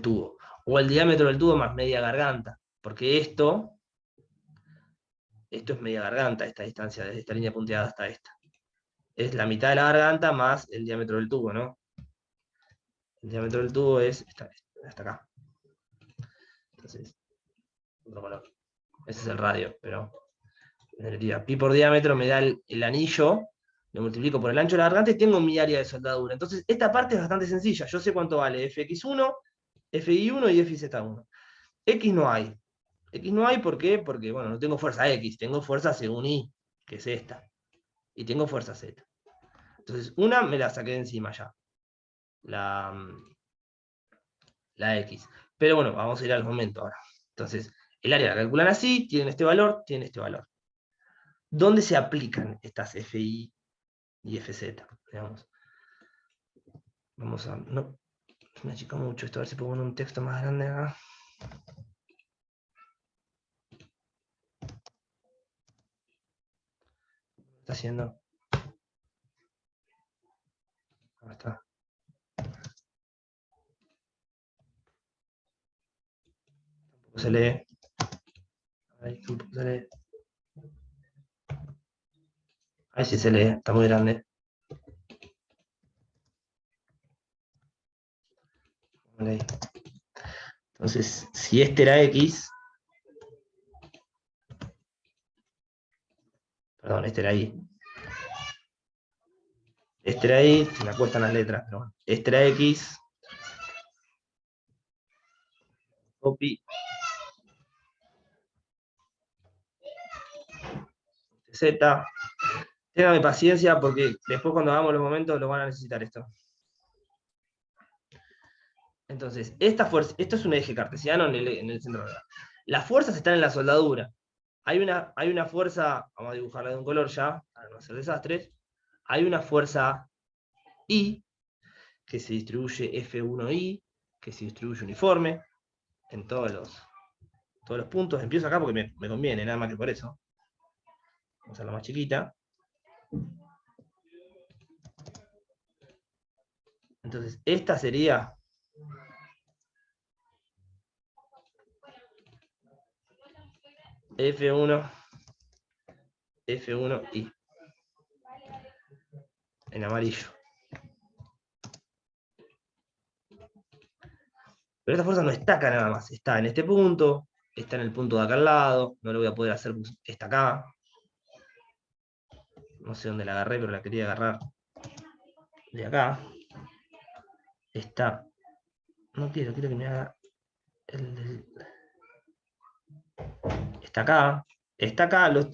tubo. O el diámetro del tubo más media garganta. Porque esto es media garganta, esta distancia, desde esta línea punteada hasta esta. Es la mitad de la garganta más el diámetro del tubo, ¿no? El diámetro del tubo es hasta acá. Entonces, otro color. Ese es el radio, pero en definitiva, pi por diámetro me da el anillo, lo multiplico por el ancho de la garganta y tengo mi área de soldadura. Entonces, esta parte es bastante sencilla. Yo sé cuánto vale fx1, fi1 y fz1. X no hay. X no hay, ¿por qué? Porque, bueno, no tengo fuerza X, tengo fuerza según Y, que es esta. Y tengo fuerza Z. Entonces, una me la saqué de encima ya. La X. Pero bueno, vamos a ir al momento ahora. Entonces, el área la calculan así, tienen este valor, tienen este valor. ¿Dónde se aplican estas FI y FZ? Digamos. Vamos a... No, me achica mucho esto, a ver si puedo poner un texto más grande acá. está haciendo? Ahí está. Tampoco se lee. Ahí tampoco se lee. Ahí sí se lee, está muy grande. Ahí. Entonces, si este era X, perdón, este era Y. Este era Y, me cuestan las letras, pero bueno. Este era X. Copy. Z. Téngame paciencia porque después cuando hagamos los momentos lo van a necesitar esto. Entonces, esta fuerza, esto es un eje cartesiano en el centro de la. Las fuerzas están en la soldadura. Hay una fuerza, vamos a dibujarla de un color ya, para no hacer desastres. Hay una fuerza I, que se distribuye F1I, que se distribuye uniforme en todos los puntos. Empiezo acá porque me conviene, nada más que por eso. Vamos a hacerla más chiquita. Entonces, esta sería F1, F1I. En amarillo. Pero esta fuerza no está acá nada más. Está en este punto, está en el punto de acá al lado. No lo voy a poder hacer, está acá. No sé dónde la agarré, pero la quería agarrar de acá. Está. No quiero que me haga está acá. Está acá. Los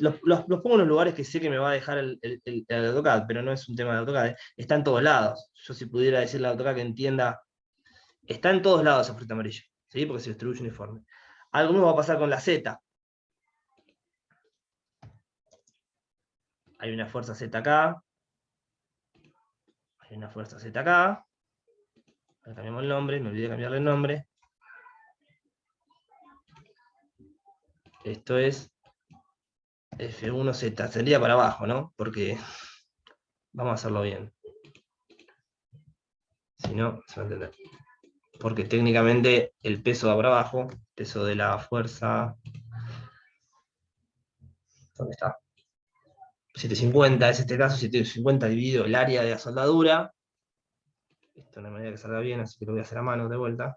pongo en los lugares que sé que me va a dejar el AutoCAD, pero no es un tema de AutoCAD. Está en todos lados. Yo si pudiera decirle a AutoCAD que entienda. Está en todos lados esa fruta amarilla. ¿Sí? Porque se distribuye uniforme. Algo mismo va a pasar con la Z. Hay una fuerza Z acá. Hay una fuerza Z acá. Ahora cambiamos el nombre, me olvidé de cambiarle el nombre. Esto es F1Z. Tendría para abajo, ¿no? Porque vamos a hacerlo bien. Si no, se va a entender. Porque técnicamente el peso va para abajo. Peso de la fuerza. ¿Dónde está? 750 es este caso. 750 dividido el área de la soldadura. Esto no hay manera que salga bien, así que lo voy a hacer a mano de vuelta.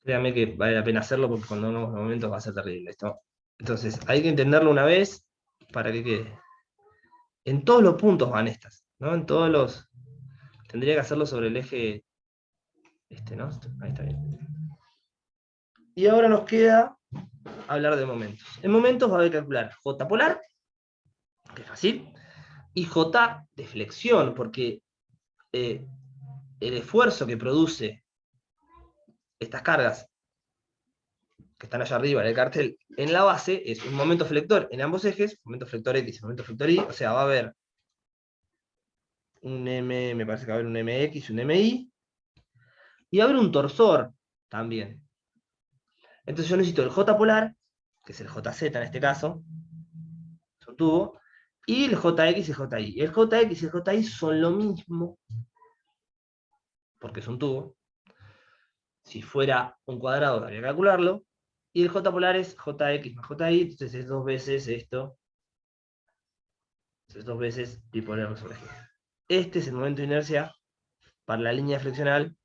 Créanme que vale la pena hacerlo porque cuando no los momentos va a ser terrible esto. Entonces, hay que entenderlo una vez para que quede. En todos los puntos van estas, ¿no? En todos los. Tendría que hacerlo sobre el eje. ¿No? Ahí está bien. Y ahora nos queda hablar de momentos. En momentos va a haber que calcular J polar, que es fácil, y J de flexión, porque el esfuerzo que produce estas cargas que están allá arriba en el cartel, en la base, es un momento flector en ambos ejes, momento flector X y momento flector Y, o sea, va a haber un M, me parece que va a haber un MX y un MY, y va a haber un torsor también. Entonces yo necesito el J polar, que es el JZ en este caso, es un tubo, y el JX y el JY. El JX y el JY son lo mismo, porque es un tubo. Si fuera un cuadrado, habría que calcularlo. Y el J polar es JX más JY, entonces es dos veces esto. Entonces dos veces bipolar sobre G. Este es el momento de inercia para la línea flexional,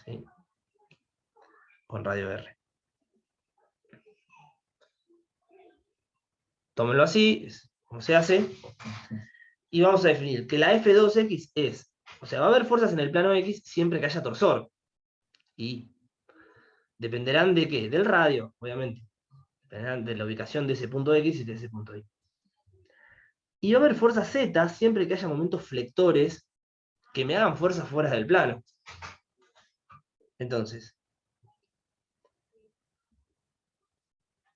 ¿sí? Con radio R. Tómenlo así, es como se hace. Y vamos a definir que la F2X es, o sea, va a haber fuerzas en el plano X siempre que haya torsor. Y dependerán de qué, del radio, obviamente. Dependerán de la ubicación de ese punto X y de ese punto Y. Y va a haber fuerzas Z siempre que haya momentos flectores que me hagan fuerza fuera del plano. Entonces,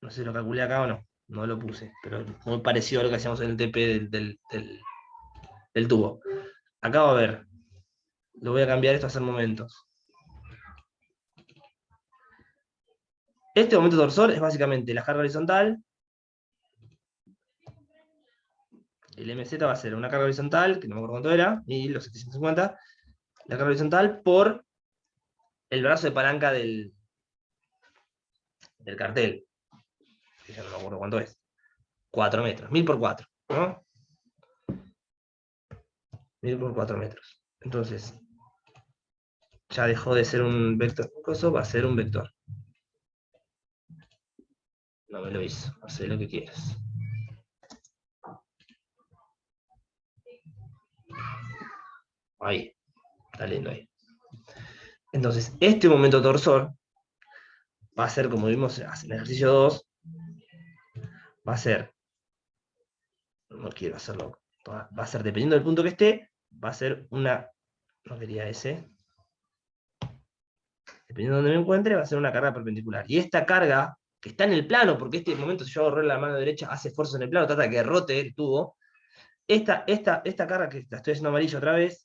no sé si lo calculé acá o no, no lo puse, pero muy parecido a lo que hacíamos en el TP del tubo. Acá va a ver, lo voy a cambiar esto a hacer momentos. Este momento torsor es básicamente la carga horizontal. El MZ va a ser una carga horizontal, que no me acuerdo cuánto era, y los 750. La carga horizontal por el brazo de palanca del cartel. Que ya no me acuerdo cuánto es. 4 metros. 1000 por 4. ¿No? 1000 por 4 metros. Entonces, ya dejó de ser un vector. Eso va a ser un vector. No me lo hizo. Hacé lo que quieras. Ahí. Está lindo ahí. Entonces, este momento torsor va a ser, como vimos en el ejercicio 2, va a ser, no quiero hacerlo, va a ser, dependiendo del punto que esté, va a ser una, no quería ese, dependiendo de donde me encuentre, va a ser una carga perpendicular. Y esta carga, que está en el plano, porque este momento, si yo hago la mano derecha, hace esfuerzo en el plano, trata de que rote el tubo, esta carga, que la estoy haciendo amarillo otra vez,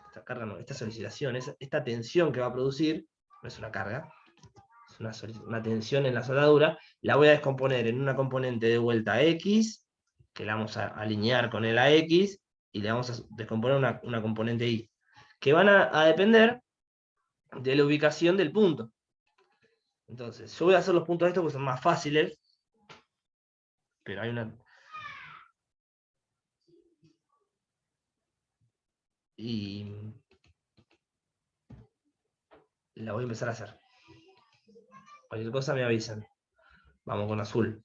esta carga no, esta solicitación, esta tensión que va a producir, no es una carga, es una tensión en la soldadura, la voy a descomponer en una componente de vuelta X, que la vamos a alinear con el AX, y le vamos a descomponer una componente Y, que van a depender de la ubicación del punto. Entonces, yo voy a hacer los puntos de estos porque son más fáciles, pero hay una... Y la voy a empezar a hacer. Cualquier cosa me avisan. Vamos con azul.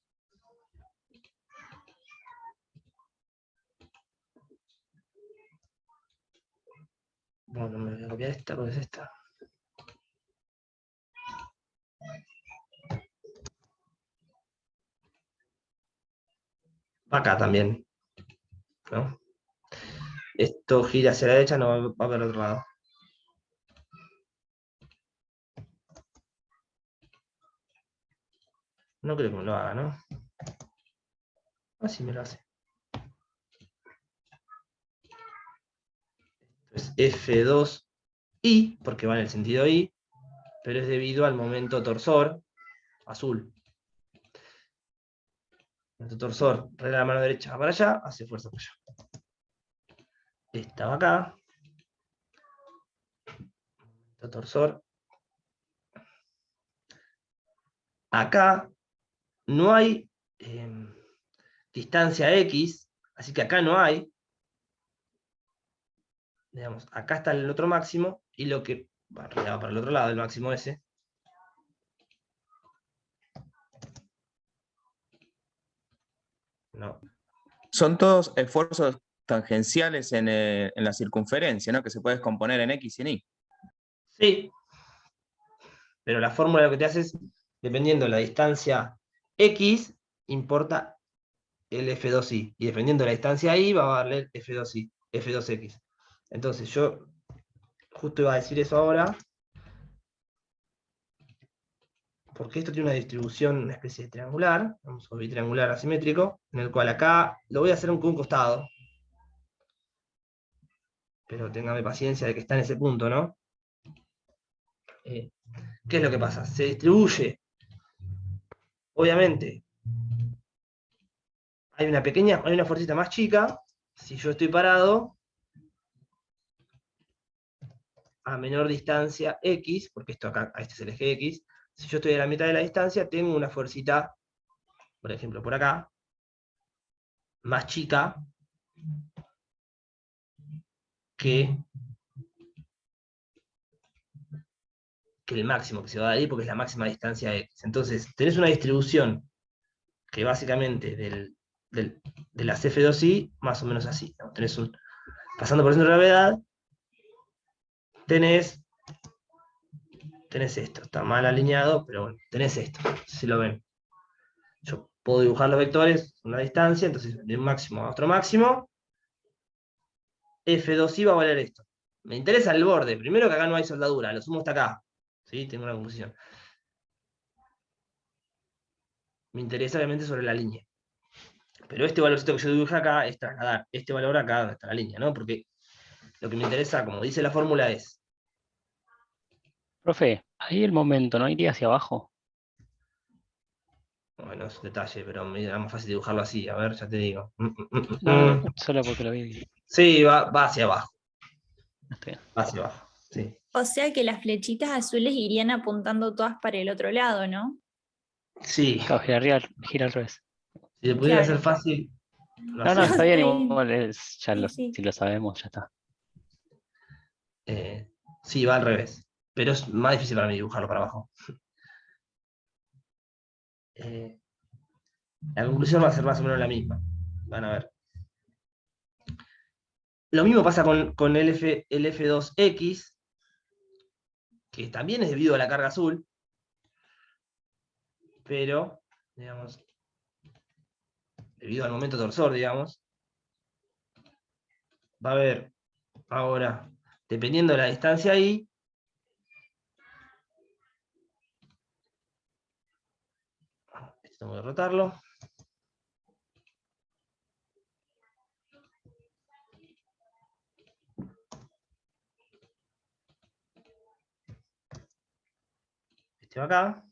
Bueno, me voy a copiar esta porque es esta. Acá también, ¿no? Esto gira hacia la derecha, no va para el otro lado. No creo que me lo haga, ¿no? Así me lo hace. Entonces F2I, porque va en el sentido I, pero es debido al momento torsor azul. El torsor regla la mano derecha para allá, hace fuerza para allá. Esta va acá. El torsor. Acá no hay distancia X, así que acá no hay. Digamos, acá está el otro máximo, y lo que va para el otro lado, el máximo ese. No. Son todos esfuerzos tangenciales en la circunferencia, ¿no? Que se puede descomponer en X y en Y. Sí, pero la fórmula lo que te hace es, dependiendo de la distancia X, importa el F2i, y dependiendo de la distancia Y, va a valer F2i, F2x. Entonces yo justo iba a decir eso ahora, porque esto tiene una distribución, una especie de triangular, o bitriangular asimétrico, en el cual acá lo voy a hacer con un costado, pero téngame paciencia de que está en ese punto, ¿no? ¿Qué es lo que pasa? Se distribuye, obviamente, hay una fuercita más chica, si yo estoy parado, a menor distancia X, porque esto acá, este es el eje X, si yo estoy a la mitad de la distancia, tengo una fuercita, por ejemplo, por acá, más chica que el máximo que se va a dar ahí, porque es la máxima distancia X. Entonces, tenés una distribución que básicamente de las F2i, más o menos así, ¿no? Tenés pasando por el centro de gravedad, tenés esto, está mal alineado, pero bueno, tenés esto, si lo ven. Yo puedo dibujar los vectores, una distancia, entonces de un máximo a otro máximo, F2i va a valer esto. Me interesa el borde. Primero que acá no hay soldadura, lo sumo hasta acá. ¿Sí? Tengo una composición. Me interesa obviamente sobre la línea. Pero este valorcito que yo dibujé acá es trasladar este valor acá donde está la línea, ¿no? Porque lo que me interesa, como dice la fórmula, es... Profe, ahí el momento, ¿no iría hacia abajo? Bueno, es un detalle, pero me era más fácil dibujarlo así. A ver, ya te digo. No, solo porque lo vi. Sí, va hacia abajo. Está bien. Va hacia abajo, sí. O sea que las flechitas azules irían apuntando todas para el otro lado, ¿no? Sí, Claro, gira al revés. si le pudiera hacer Claro. fácil, lo No, hacía. está bien, Está bien. igual Sí, sí. si lo sabemos, ya está. Sí, va al revés. Pero es más difícil para mí dibujarlo para abajo. La conclusión va a ser más o menos la misma. Van a ver. Lo mismo pasa con el F2X, que también es debido a la carga azul, pero, digamos, debido al momento torsor, digamos, va a haber ahora, dependiendo de la distancia ahí, tengo que rotarlo. Este va acá.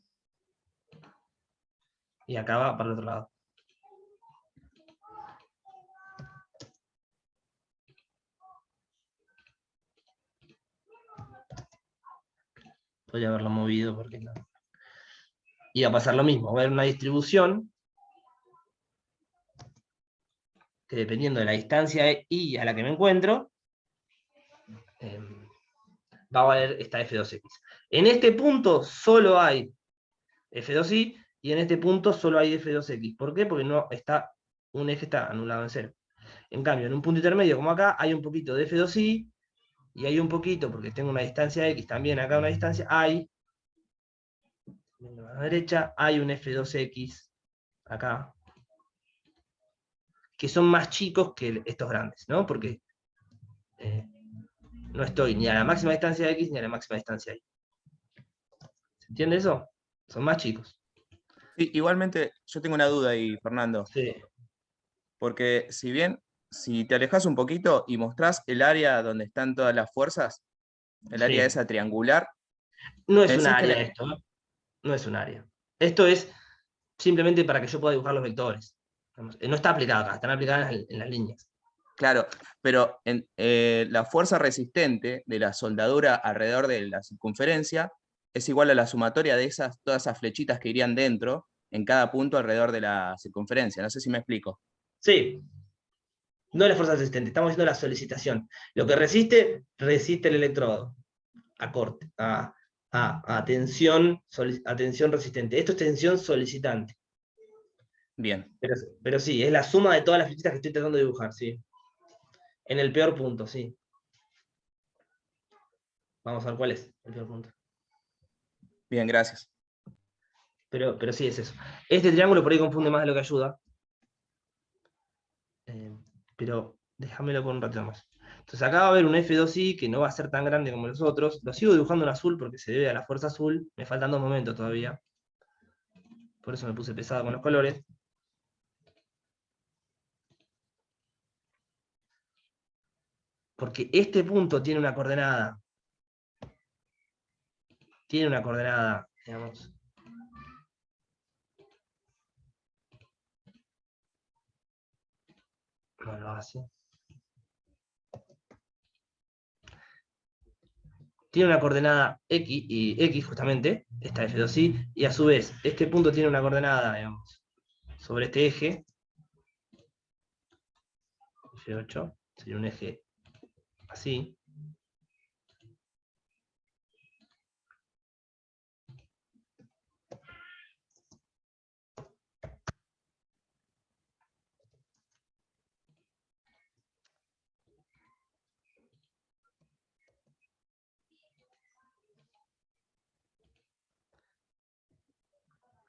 Y acá va para el otro lado. Podría haberlo movido porque no. Iba a pasar lo mismo. Va a haber una distribución que dependiendo de la distancia y a la que me encuentro, va a valer esta F2X. En este punto solo hay F2Y y en este punto solo hay F2X. ¿Por qué? Porque no está, un eje está anulado en cero. En cambio, en un punto intermedio como acá, hay un poquito de F2Y y hay un poquito, porque tengo una distancia X, también acá una distancia, hay, a la derecha, hay un F2X acá, que son más chicos que estos grandes, ¿no? Porque no estoy ni a la máxima distancia X ni a la máxima distancia Y. ¿Se entiende eso? Son más chicos. Sí, igualmente, yo tengo una duda ahí, Fernando, Sí. porque si bien, si te alejas un poquito y mostrás el área donde están todas las fuerzas, el área Sí. esa triangular, No me es un decís que área esto, ¿no? No es un área. Esto es simplemente para que yo pueda dibujar los vectores. No está aplicado acá, están aplicadas en las líneas. claro, pero la fuerza resistente de la soldadura alrededor de la circunferencia es igual a la sumatoria de todas esas flechitas que irían dentro en cada punto alrededor de la circunferencia. No sé si me explico. Sí, no la fuerza resistente, estamos diciendo la solicitación. Lo que resiste, resiste el electrodo a corte, a tensión, a tensión resistente. Esto es tensión solicitante. Bien. Pero sí, es la suma de todas las flechitas que estoy tratando de dibujar, sí. En el peor punto, sí. Vamos a ver cuál es el peor punto. Bien, gracias. Pero sí es eso. Este triángulo por ahí confunde más de lo que ayuda. Pero déjamelo por un rato más. Entonces acá va a haber un F2Y que no va a ser tan grande como los otros. Lo sigo dibujando en azul porque se debe a la fuerza azul. Me faltan 2 momentos todavía. Por eso me puse pesado con los colores. Porque este punto tiene una coordenada. Tiene una coordenada, digamos. No lo hace. Tiene una coordenada X, y X justamente, esta F2Y, y a su vez, este punto tiene una coordenada, digamos, sobre este eje, F8, sería un eje así.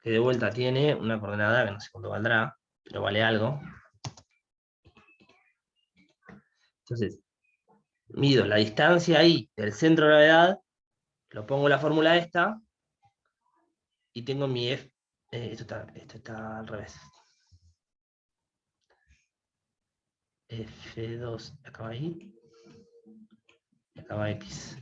Que de vuelta tiene una coordenada que no sé cuánto valdrá, pero vale algo. Entonces, mido la distancia ahí del centro de gravedad, lo pongo en la fórmula esta, y tengo mi F. Esto está al revés. F2, acaba ahí, y acaba X.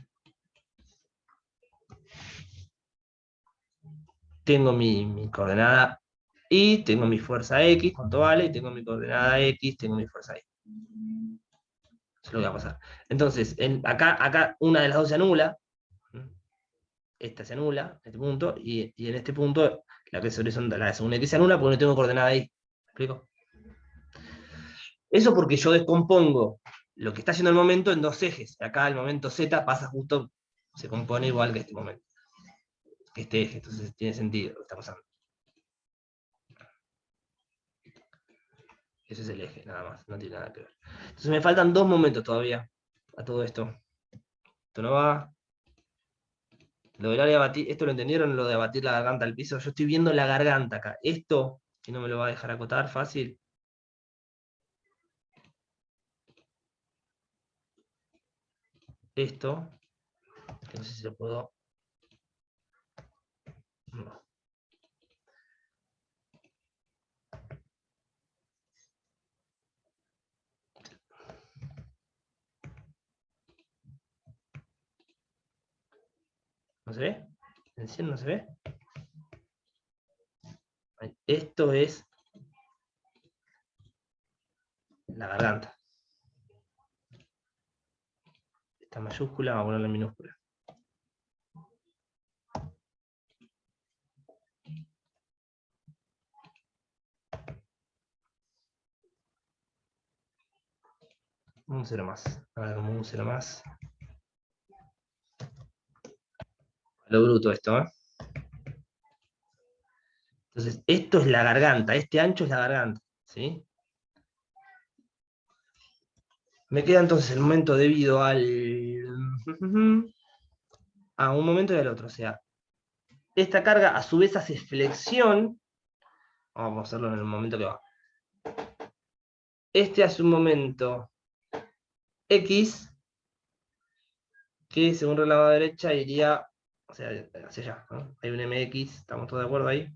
Tengo mi coordenada Y, tengo mi fuerza X, cuánto vale, y tengo mi coordenada X, tengo mi fuerza Y. Eso es lo que va a pasar. Entonces, acá una de las dos se anula. Esta se anula, en este punto, y en este punto, la que es horizontal, la de segunda X se anula porque no tengo coordenada Y. ¿Me explico? Eso porque yo descompongo lo que está haciendo el momento en dos ejes. Acá el momento Z pasa justo, se compone igual que este momento. Que este eje, entonces tiene sentido lo que está pasando. Ese es el eje, nada más, no tiene nada que ver. Entonces me faltan dos momentos todavía a todo esto. Esto no va. Lo del área batir, ¿esto lo entendieron? Lo de abatir la garganta al piso. Yo estoy viendo la garganta acá. Esto, si no me lo va a dejar acotar fácil. Esto, que no sé si lo puedo. No. ¿No se ve? ¿En serio no se ve? Esto es la garganta. Esta mayúscula, vamos a ponerla en minúscula. Un cero más. A ver, como un cero más. A lo bruto esto, ¿eh? Entonces, esto es la garganta. Este ancho es la garganta. ¿Sí? Me queda entonces el momento debido a un momento y al otro. O sea, esta carga a su vez hace flexión. Vamos a hacerlo en el momento que va. Este hace un momento X, que según la lado derecha iría, o sea, hacia allá, ¿no? Hay un MX, ¿estamos todos de acuerdo ahí?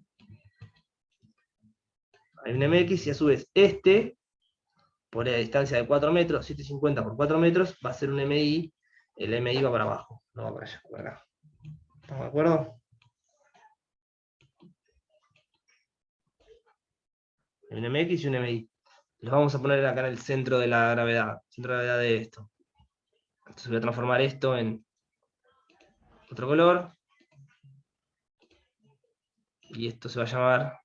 Hay un MX y a su vez este, por la distancia de 4 metros, 750 por 4 metros, va a ser un MI, el MI va para abajo, no va para allá, para acá. ¿Estamos de acuerdo? Hay un MX y un MI. Los vamos a poner acá en el centro de la gravedad, centro de la gravedad de esto. Entonces voy a transformar esto en otro color. Y esto se va a llamar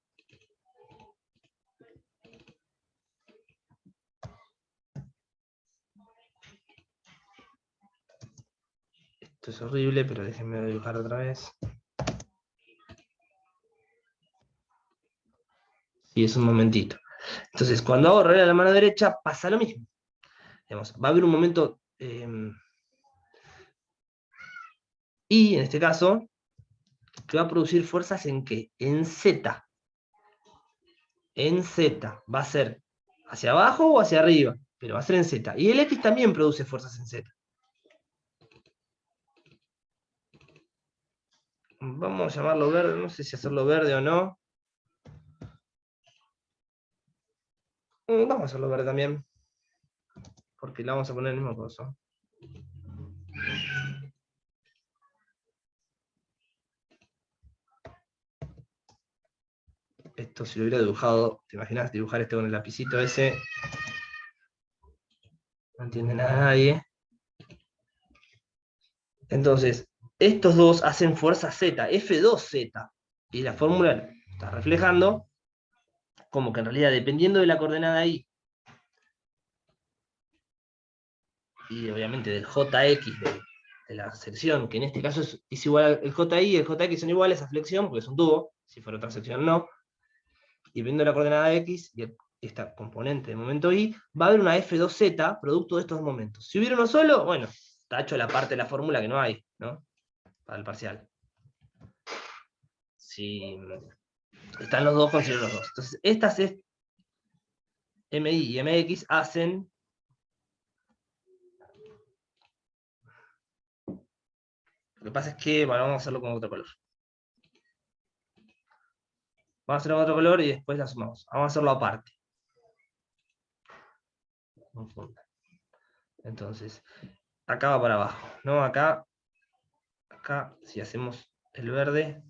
esto es horrible, pero déjenme dibujar otra vez. Sí, es un momentito. Entonces, cuando hago regla a la mano derecha, pasa lo mismo. Digamos, va a haber un momento y en este caso, que va a producir fuerzas ¿en qué? En Z. En Z. Va a ser hacia abajo o hacia arriba, pero va a ser en Z. Y el X también produce fuerzas en Z. Vamos a llamarlo verde, no sé si hacerlo verde o no. Vamos a hacerlo verde también, porque le vamos a poner el mismo coso. Esto si lo hubiera dibujado, ¿te imaginas dibujar esto con el lapicito ese? No entiende nada nadie. Entonces, estos dos hacen fuerza Z, F2Z. Y la fórmula está reflejando como que en realidad, dependiendo de la coordenada Y, y obviamente del JX de la sección, que en este caso es igual, el JI y el JX son iguales a flexión, porque es un tubo, si fuera otra sección no. Y dependiendo de la coordenada X y esta componente de momento Y, va a haber una F2Z producto de estos dos momentos. Si hubiera uno solo, bueno, tacho la parte de la fórmula que no hay, ¿no? Para el parcial. Si están los dos, considero los dos. Entonces, estas MI y MX hacen Lo que pasa es que, bueno, vamos a hacerlo con otro color. Vamos a hacerlo con otro color y después la sumamos. Vamos a hacerlo aparte. Entonces, acá va para abajo, ¿no? Acá, si hacemos el verde,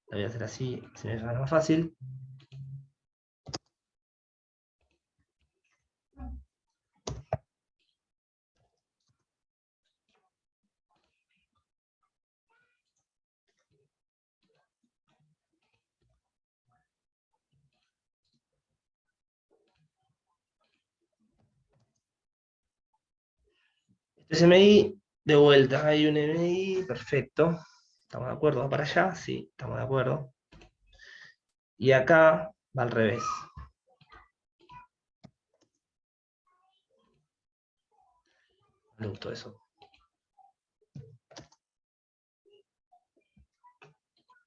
lo voy a hacer así, se me hace más fácil. Este es MI, de vuelta, hay un MI, perfecto. ¿Estamos de acuerdo? ¿Va para allá? Sí, estamos de acuerdo. Y acá va al revés. Me gustó eso.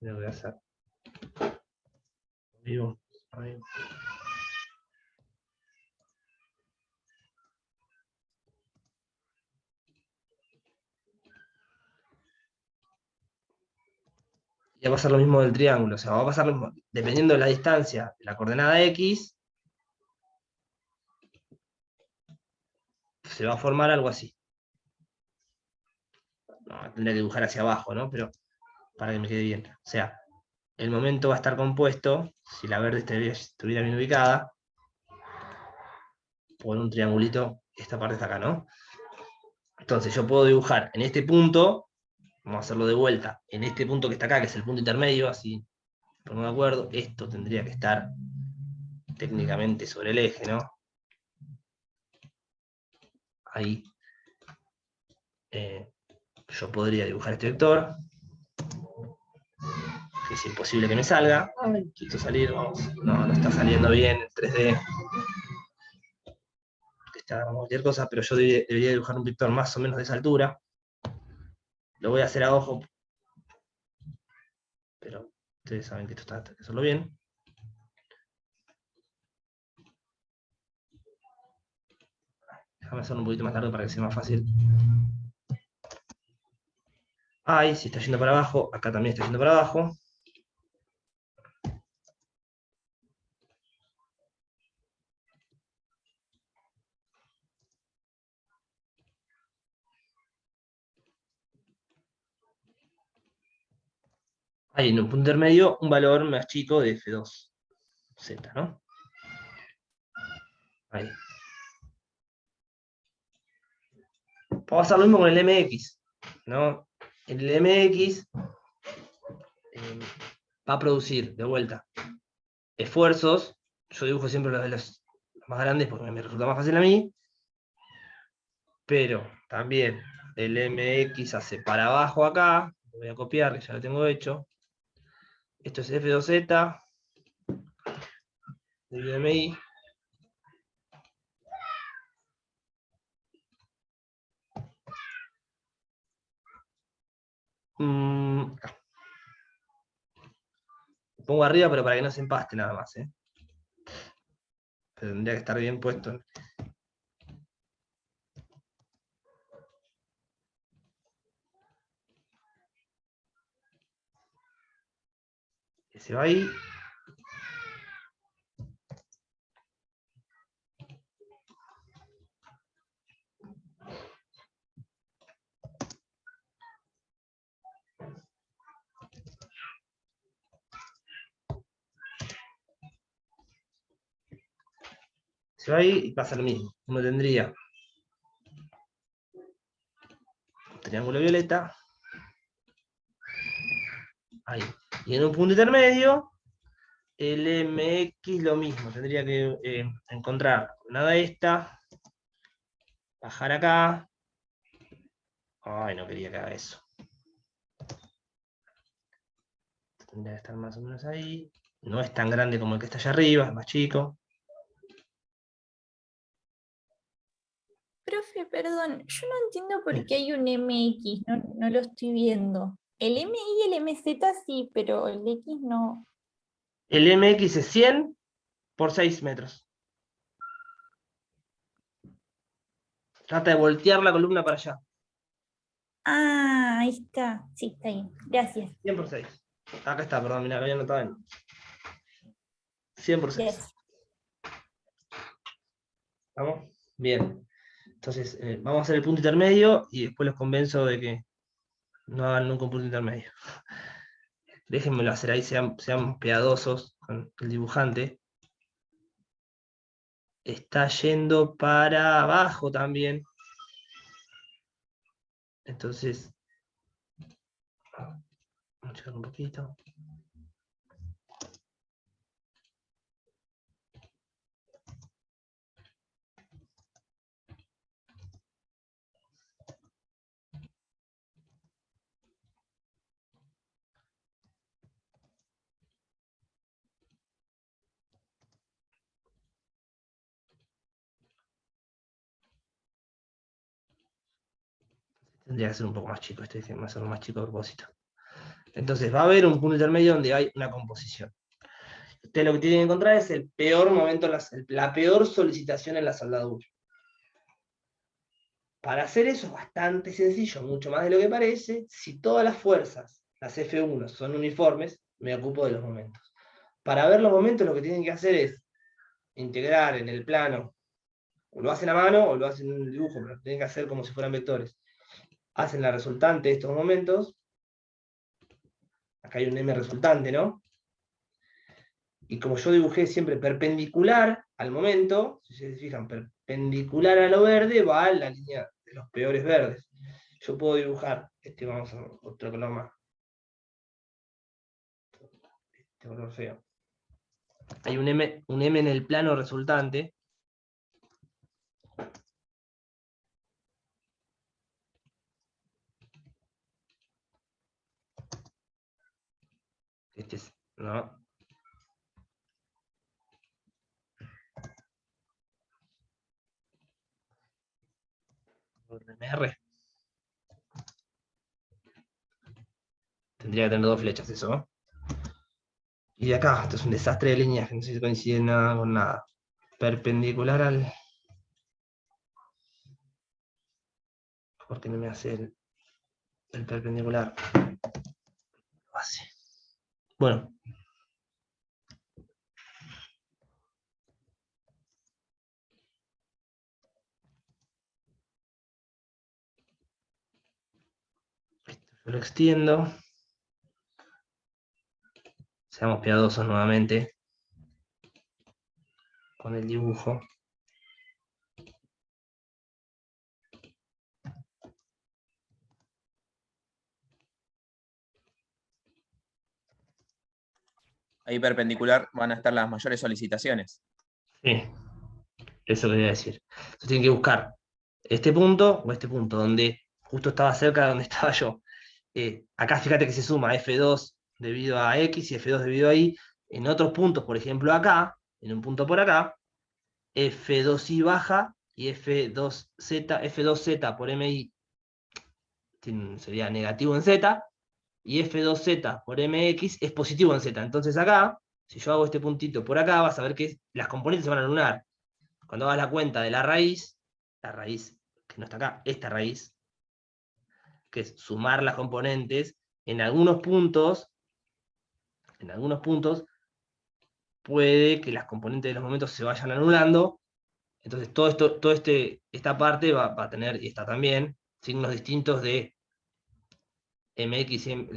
Lo voy a hacer. Vivo, amigo. Y va a pasar lo mismo del triángulo, o sea, va a pasar lo mismo, dependiendo de la distancia de la coordenada X, se va a formar algo así. No, tendría que dibujar hacia abajo, ¿no? Pero para que me quede bien. O sea, el momento va a estar compuesto, si la verde estuviera bien ubicada, por un triangulito, esta parte está acá, ¿no? Entonces yo puedo dibujar en este punto, vamos a hacerlo de vuelta, en este punto que está acá, que es el punto intermedio, así, pongo de acuerdo, esto tendría que estar técnicamente sobre el eje, ¿no? Ahí. Yo podría dibujar este vector, que es imposible que me salga. Ay, quiso salir, vamos. No está saliendo bien en 3D. Está cualquier cosa, pero yo debería dibujar un vector más o menos de esa altura. Lo voy a hacer a ojo, pero ustedes saben que esto hay que hacerlo bien. Déjame hacerlo un poquito más largo para que sea más fácil. Ahí, si está yendo para abajo, acá también está yendo para abajo. Ahí en un punto intermedio, un valor más chico de F2Z, ¿no? Ahí. Vamos a hacer lo mismo con el MX, ¿no? El MX va a producir, de vuelta, esfuerzos. Yo dibujo siempre los de los más grandes porque me resulta más fácil a mí. Pero también el MX hace para abajo acá. Lo voy a copiar, que ya lo tengo hecho. Esto es F2Z. Dividido MI. Pongo arriba, pero para que no se empaste nada más. Pero tendría que estar bien puesto. Se va ahí. Se va ahí y pasa lo mismo. Uno tendría un triángulo violeta. Ahí. Y en un punto intermedio, el MX lo mismo. Tendría que encontrar nada esta. Bajar acá. Ay, no quería que haga eso. Tendría que estar más o menos ahí. No es tan grande como el que está allá arriba, es más chico. Profe, perdón, yo no entiendo por qué hay un MX, no lo estoy viendo. El MI y el MZ sí, pero el X no. El MX es 100 por 6 metros. Trata de voltear la columna para allá. Ah, ahí está. Sí, está bien. Gracias. 100 por 6. Acá está, perdón, mirá, había anotado en 100 por 6. Gracias. ¿Estamos? Bien. Entonces, vamos a hacer el punto intermedio y después los convenzo de que no hagan nunca un punto intermedio. Déjenmelo hacer ahí, sean piadosos con el dibujante. Está yendo para abajo también. Entonces, vamos a checar un poquito. Tendría que ser un poco más chico, este va a ser más chico a propósito. Entonces va a haber un punto intermedio donde hay una composición. Ustedes lo que tienen que encontrar es el peor momento, la peor solicitación en la soldadura. Para hacer eso es bastante sencillo, mucho más de lo que parece. Si todas las fuerzas, las F1, son uniformes, me ocupo de los momentos. Para ver los momentos lo que tienen que hacer es integrar en el plano, o lo hacen a mano o lo hacen en un dibujo, pero lo tienen que hacer como si fueran vectores. Hacen la resultante de estos momentos. Acá hay un M resultante, ¿no? Y como yo dibujé siempre perpendicular al momento, si se fijan, perpendicular a lo verde, va a la línea de los peores verdes. Yo puedo dibujar, vamos a otro color más. Este color feo. Hay un M en el plano resultante. Este es, ¿no? MR. Tendría que tener 2 flechas eso, ¿no? Y de acá, esto es un desastre de líneas que no sé si coincide nada con nada. Perpendicular al... ¿Por qué no me hace el perpendicular? Lo hace. Bueno. Yo lo extiendo. Seamos piadosos nuevamente con el dibujo. Ahí perpendicular van a estar las mayores solicitaciones. Sí, eso quería decir. Entonces tienen que buscar este punto o este punto, donde justo estaba cerca de donde estaba yo. Acá fíjate que se suma F2 debido a X y F2 debido a Y. En otros puntos, por ejemplo acá, en un punto por acá, F2Y baja y F2Z por MI sería negativo en Z, y F2Z por MX es positivo en Z. Entonces acá, si yo hago este puntito por acá, vas a ver que las componentes se van a anular. Cuando hagas la cuenta de la raíz que no está acá, esta raíz, que es sumar las componentes, en algunos puntos, puede que las componentes de los momentos se vayan anulando. Entonces esta parte va a tener, y esta también, signos distintos de MX y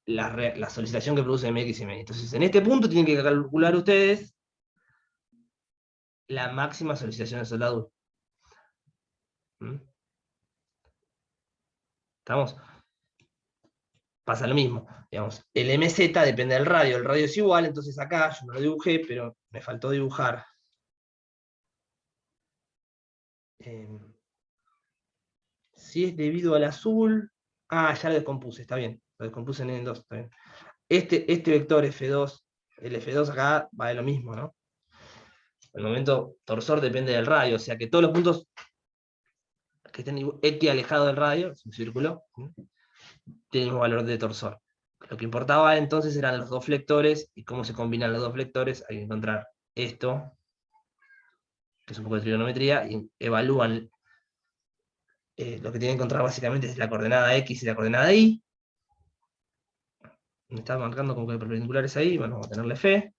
la solicitación que produce MX y MY. Entonces, en este punto tienen que calcular ustedes la máxima solicitación de soldadura. ¿Mm? ¿Estamos? Pasa lo mismo. Digamos, el MZ depende del radio. El radio es igual, entonces acá yo no lo dibujé, pero me faltó dibujar. Si es debido al azul... Ah, ya lo descompuse, está bien. Lo descompuse en N2, está bien. Este vector F2, el F2 acá va de lo mismo, ¿no? El momento torsor depende del radio, o sea que todos los puntos que estén X alejados del radio, es un círculo, tienen un valor de torsor. Lo que importaba entonces eran los dos flectores, y cómo se combinan los dos flectores. Hay que encontrar esto, que es un poco de trigonometría, y evalúan lo que tienen que encontrar básicamente es la coordenada X y la coordenada Y. Me está marcando como que hay perpendiculares ahí, bueno, vamos a tenerle fe.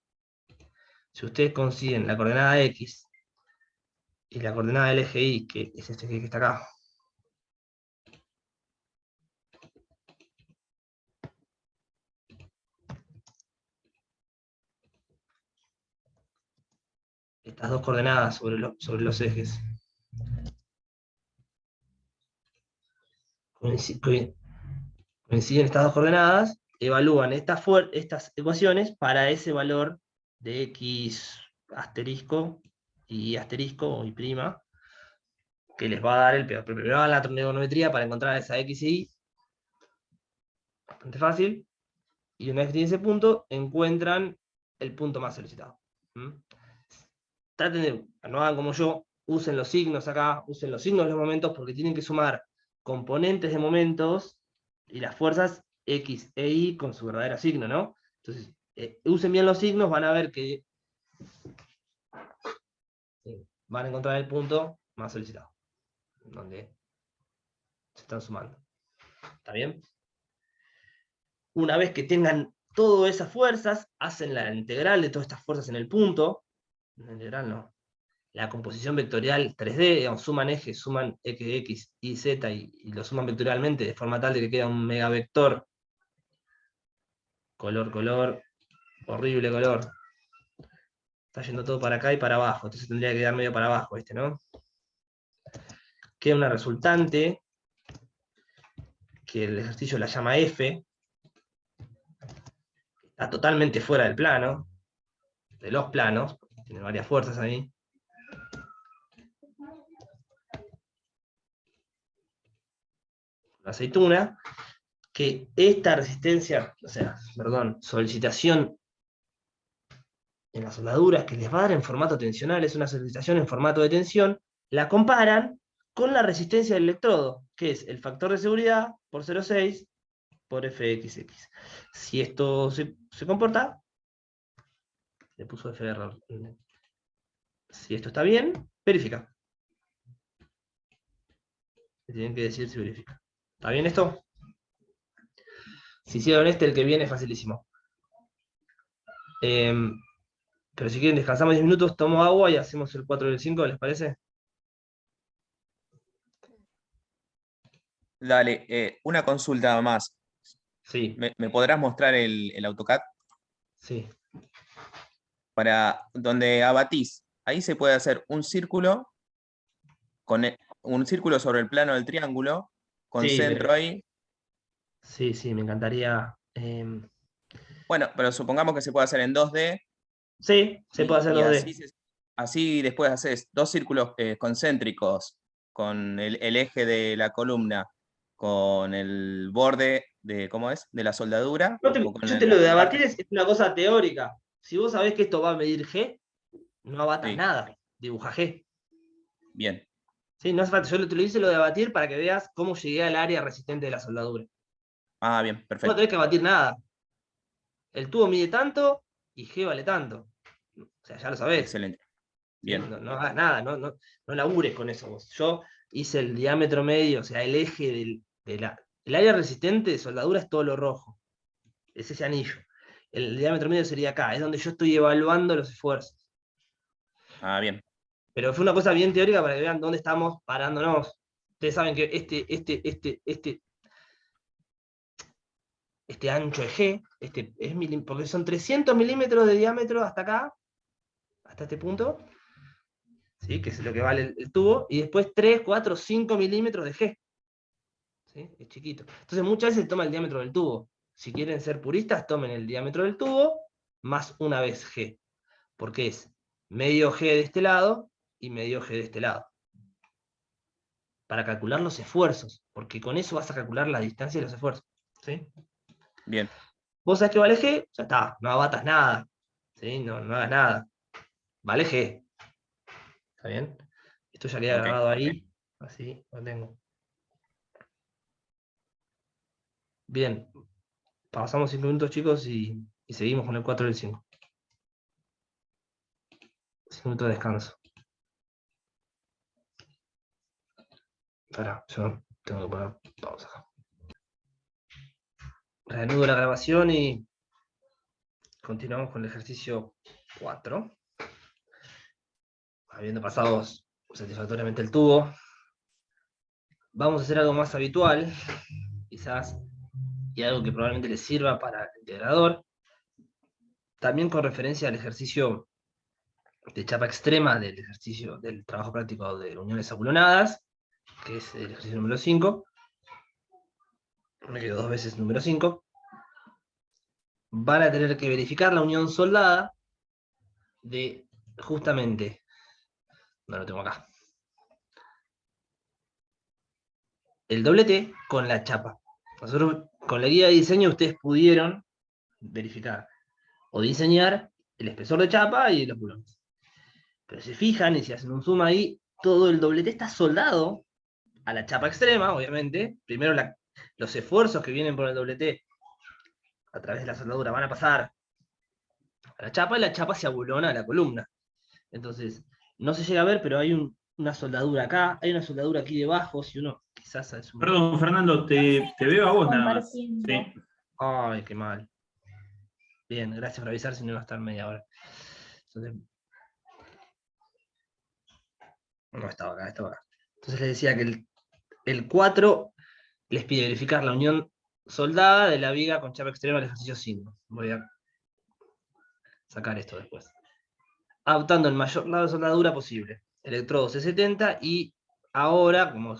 Si ustedes consiguen la coordenada X y la coordenada del eje Y, que es este que está acá, estas dos coordenadas sobre los ejes coinciden estas dos coordenadas, evalúan estas ecuaciones para ese valor de X asterisco y asterisco y prima, que les va a dar el peor. Pero primero van a la trigonometría para encontrar esa X y Y, bastante fácil, y una vez que tienen ese punto, encuentran el punto más solicitado. Traten de, no hagan como yo, usen los signos acá, usen los signos de los momentos, porque tienen que sumar componentes de momentos y las fuerzas X e Y con su verdadero signo, ¿no? Entonces, usen bien los signos, van a ver que van a encontrar el punto más solicitado, donde se están sumando. ¿Está bien? Una vez que tengan todas esas fuerzas, hacen la integral de todas estas fuerzas en el punto. La integral no. La composición vectorial 3D, digamos, suman ejes, suman x, y, z, y lo suman vectorialmente de forma tal de que queda un megavector. Color, color, horrible color. Está yendo todo para acá y para abajo, entonces tendría que quedar medio para abajo este, ¿no? Queda una resultante, que el ejercicio la llama F, está totalmente fuera del plano, de los planos, tiene varias fuerzas ahí. La aceituna, que esta resistencia, o sea, perdón, solicitación en las soldaduras que les va a dar en formato tensional, es una solicitación en formato de tensión, la comparan con la resistencia del electrodo, que es el factor de seguridad por 0,6 por Fxx. Si esto se comporta, le puso F de error. Si esto está bien, verifica. Le tienen que decir si verifica. ¿Está bien esto? Si hicieron el que viene es facilísimo. Pero si quieren descansamos 10 minutos, tomo agua y hacemos el 4 y el 5, ¿les parece? Dale, una consulta más. Sí, ¿Me podrás mostrar el AutoCAD? sí. Para donde abatís, ahí se puede hacer un círculo, un círculo sobre el plano del triángulo, con Sí, centro ahí. sí, me encantaría. Bueno, pero supongamos que se puede hacer en 2D. Sí, se puede hacer Y 2D. así después haces dos círculos concéntricos con el eje de la columna, con el borde de, ¿cómo es? De la soldadura. O con Yo te lo de la abatir parte. es una cosa teórica. Si vos sabés que esto va a medir G, no abatas Sí, nada, dibuja G. bien. Sí, no hace falta, yo te lo hice lo de abatir para que veas cómo llegué al área resistente de la soldadura. Ah, bien, No perfecto. tenés que abatir nada. El tubo mide tanto y G vale tanto. O sea, ya lo sabés. Excelente. ¿Sí? Bien. No hagas nada, no labures con eso vos. Yo hice el diámetro medio, o sea, el eje el área resistente de soldadura es todo lo rojo. Es ese anillo. El diámetro medio sería acá, es donde yo estoy evaluando los esfuerzos. Ah, bien. Pero fue una cosa bien teórica para que vean dónde estamos parándonos. Ustedes saben que este ancho de G, porque son 300 milímetros de diámetro hasta acá, hasta este punto, ¿sí? Que es lo que vale el tubo, y después 3, 4, 5 milímetros de G. ¿Sí? Es chiquito. Entonces muchas veces se toma el diámetro del tubo. Si quieren ser puristas, tomen el diámetro del tubo más una vez G, porque es medio G de este lado y medio G de este lado. Para calcular los esfuerzos, porque con eso vas a calcular la distancia de los esfuerzos. ¿Sí? Bien. Vos sabés que vale G, ya está, no abatas nada. ¿Sí? No hagas nada. Vale G. ¿Está bien? Esto ya queda Ok. grabado ahí, así lo tengo. Bien, pasamos 5 minutos, chicos, y seguimos con el 4 y el 5. 5 minutos de descanso. Espera, yo tengo que poner pausa acá. Reanudo la grabación y continuamos con el ejercicio 4. Habiendo pasado satisfactoriamente el tubo, vamos a hacer algo más habitual, quizás, y algo que probablemente les sirva para el integrador, también con referencia al ejercicio de chapa extrema del ejercicio del trabajo práctico de uniones aculonadas, que es el ejercicio número 5. Me quedo 2 veces número 5. Van a tener que verificar la unión soldada de justamente, no lo tengo acá, el doblete con la chapa. Nosotros con la guía de diseño ustedes pudieron verificar o diseñar el espesor de chapa y los bulones. Pero si fijan y si hacen un zoom ahí, todo el doblete está soldado a la chapa extrema, obviamente. Primero los esfuerzos que vienen por el doblete a través de la soldadura van a pasar a la chapa y la chapa se abulona a la columna. Entonces, no se llega a ver, pero hay una soldadura acá, hay una soldadura aquí debajo, si uno quizás hace un... Perdón, Fernando, te veo a vos nada más. Sí. Ay, qué mal. Bien, gracias por avisar, si no iba a estar media hora. Entonces, no estaba acá, estaba acá. Entonces les decía que el 4 les pide verificar la unión soldada de la viga con chapa extrema del ejercicio 5. Voy a sacar esto después. Adoptando el mayor grado de soldadura posible. Electrodo C70 y ahora, como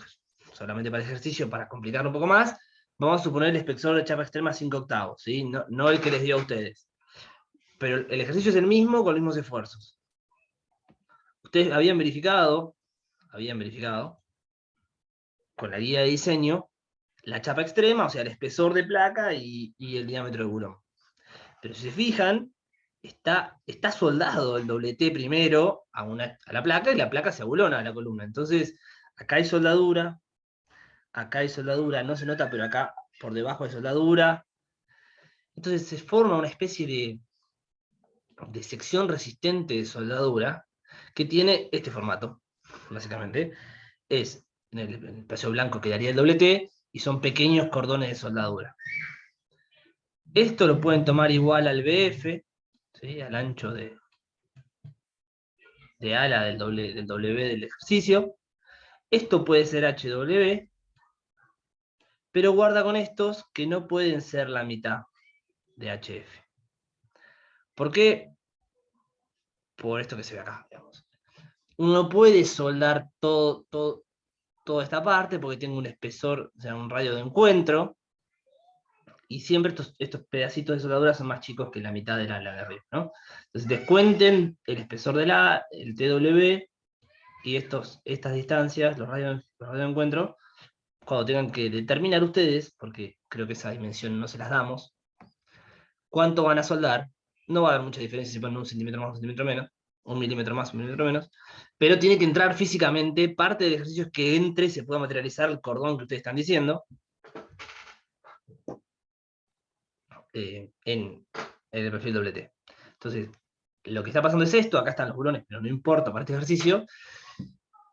solamente para el ejercicio, para complicarlo un poco más, vamos a suponer el espesor de chapa extrema 5 octavos, ¿sí? No el que les dio a ustedes. Pero el ejercicio es el mismo con los mismos esfuerzos. Ustedes habían verificado con la guía de diseño la chapa extrema, o sea, el espesor de placa y el diámetro de bulón. Pero si se fijan, está soldado el doble T primero a la placa y la placa se abulona a la columna. Entonces, acá hay soldadura, no se nota, pero acá por debajo hay soldadura. Entonces se forma una especie de sección resistente de soldadura que tiene este formato, básicamente. Es en el espacio blanco quedaría el doble T y son pequeños cordones de soldadura. Esto lo pueden tomar igual al BF, ¿sí? Al ancho de ala del W del ejercicio. Esto puede ser HW, pero guarda con estos que no pueden ser la mitad de HF. ¿Por qué? Por esto que se ve acá, digamos. Uno puede soldar toda esta parte porque tiene un espesor, o sea, un radio de encuentro, y siempre estos pedacitos de soldadura son más chicos que la mitad de la de arriba, ¿no? Entonces descuenten el espesor de el TW, y estas distancias, los radios de encuentro, cuando tengan que determinar ustedes, porque creo que esa dimensión no se las damos, cuánto van a soldar. No va a haber mucha diferencia si ponen 1 centímetro más, 1 centímetro menos, 1 milímetro más, 1 milímetro menos, pero tiene que entrar físicamente, parte del ejercicio es que entre y se pueda materializar el cordón que ustedes están diciendo en el perfil doble T. Entonces, lo que está pasando es esto, acá están los bulones, pero no importa para este ejercicio,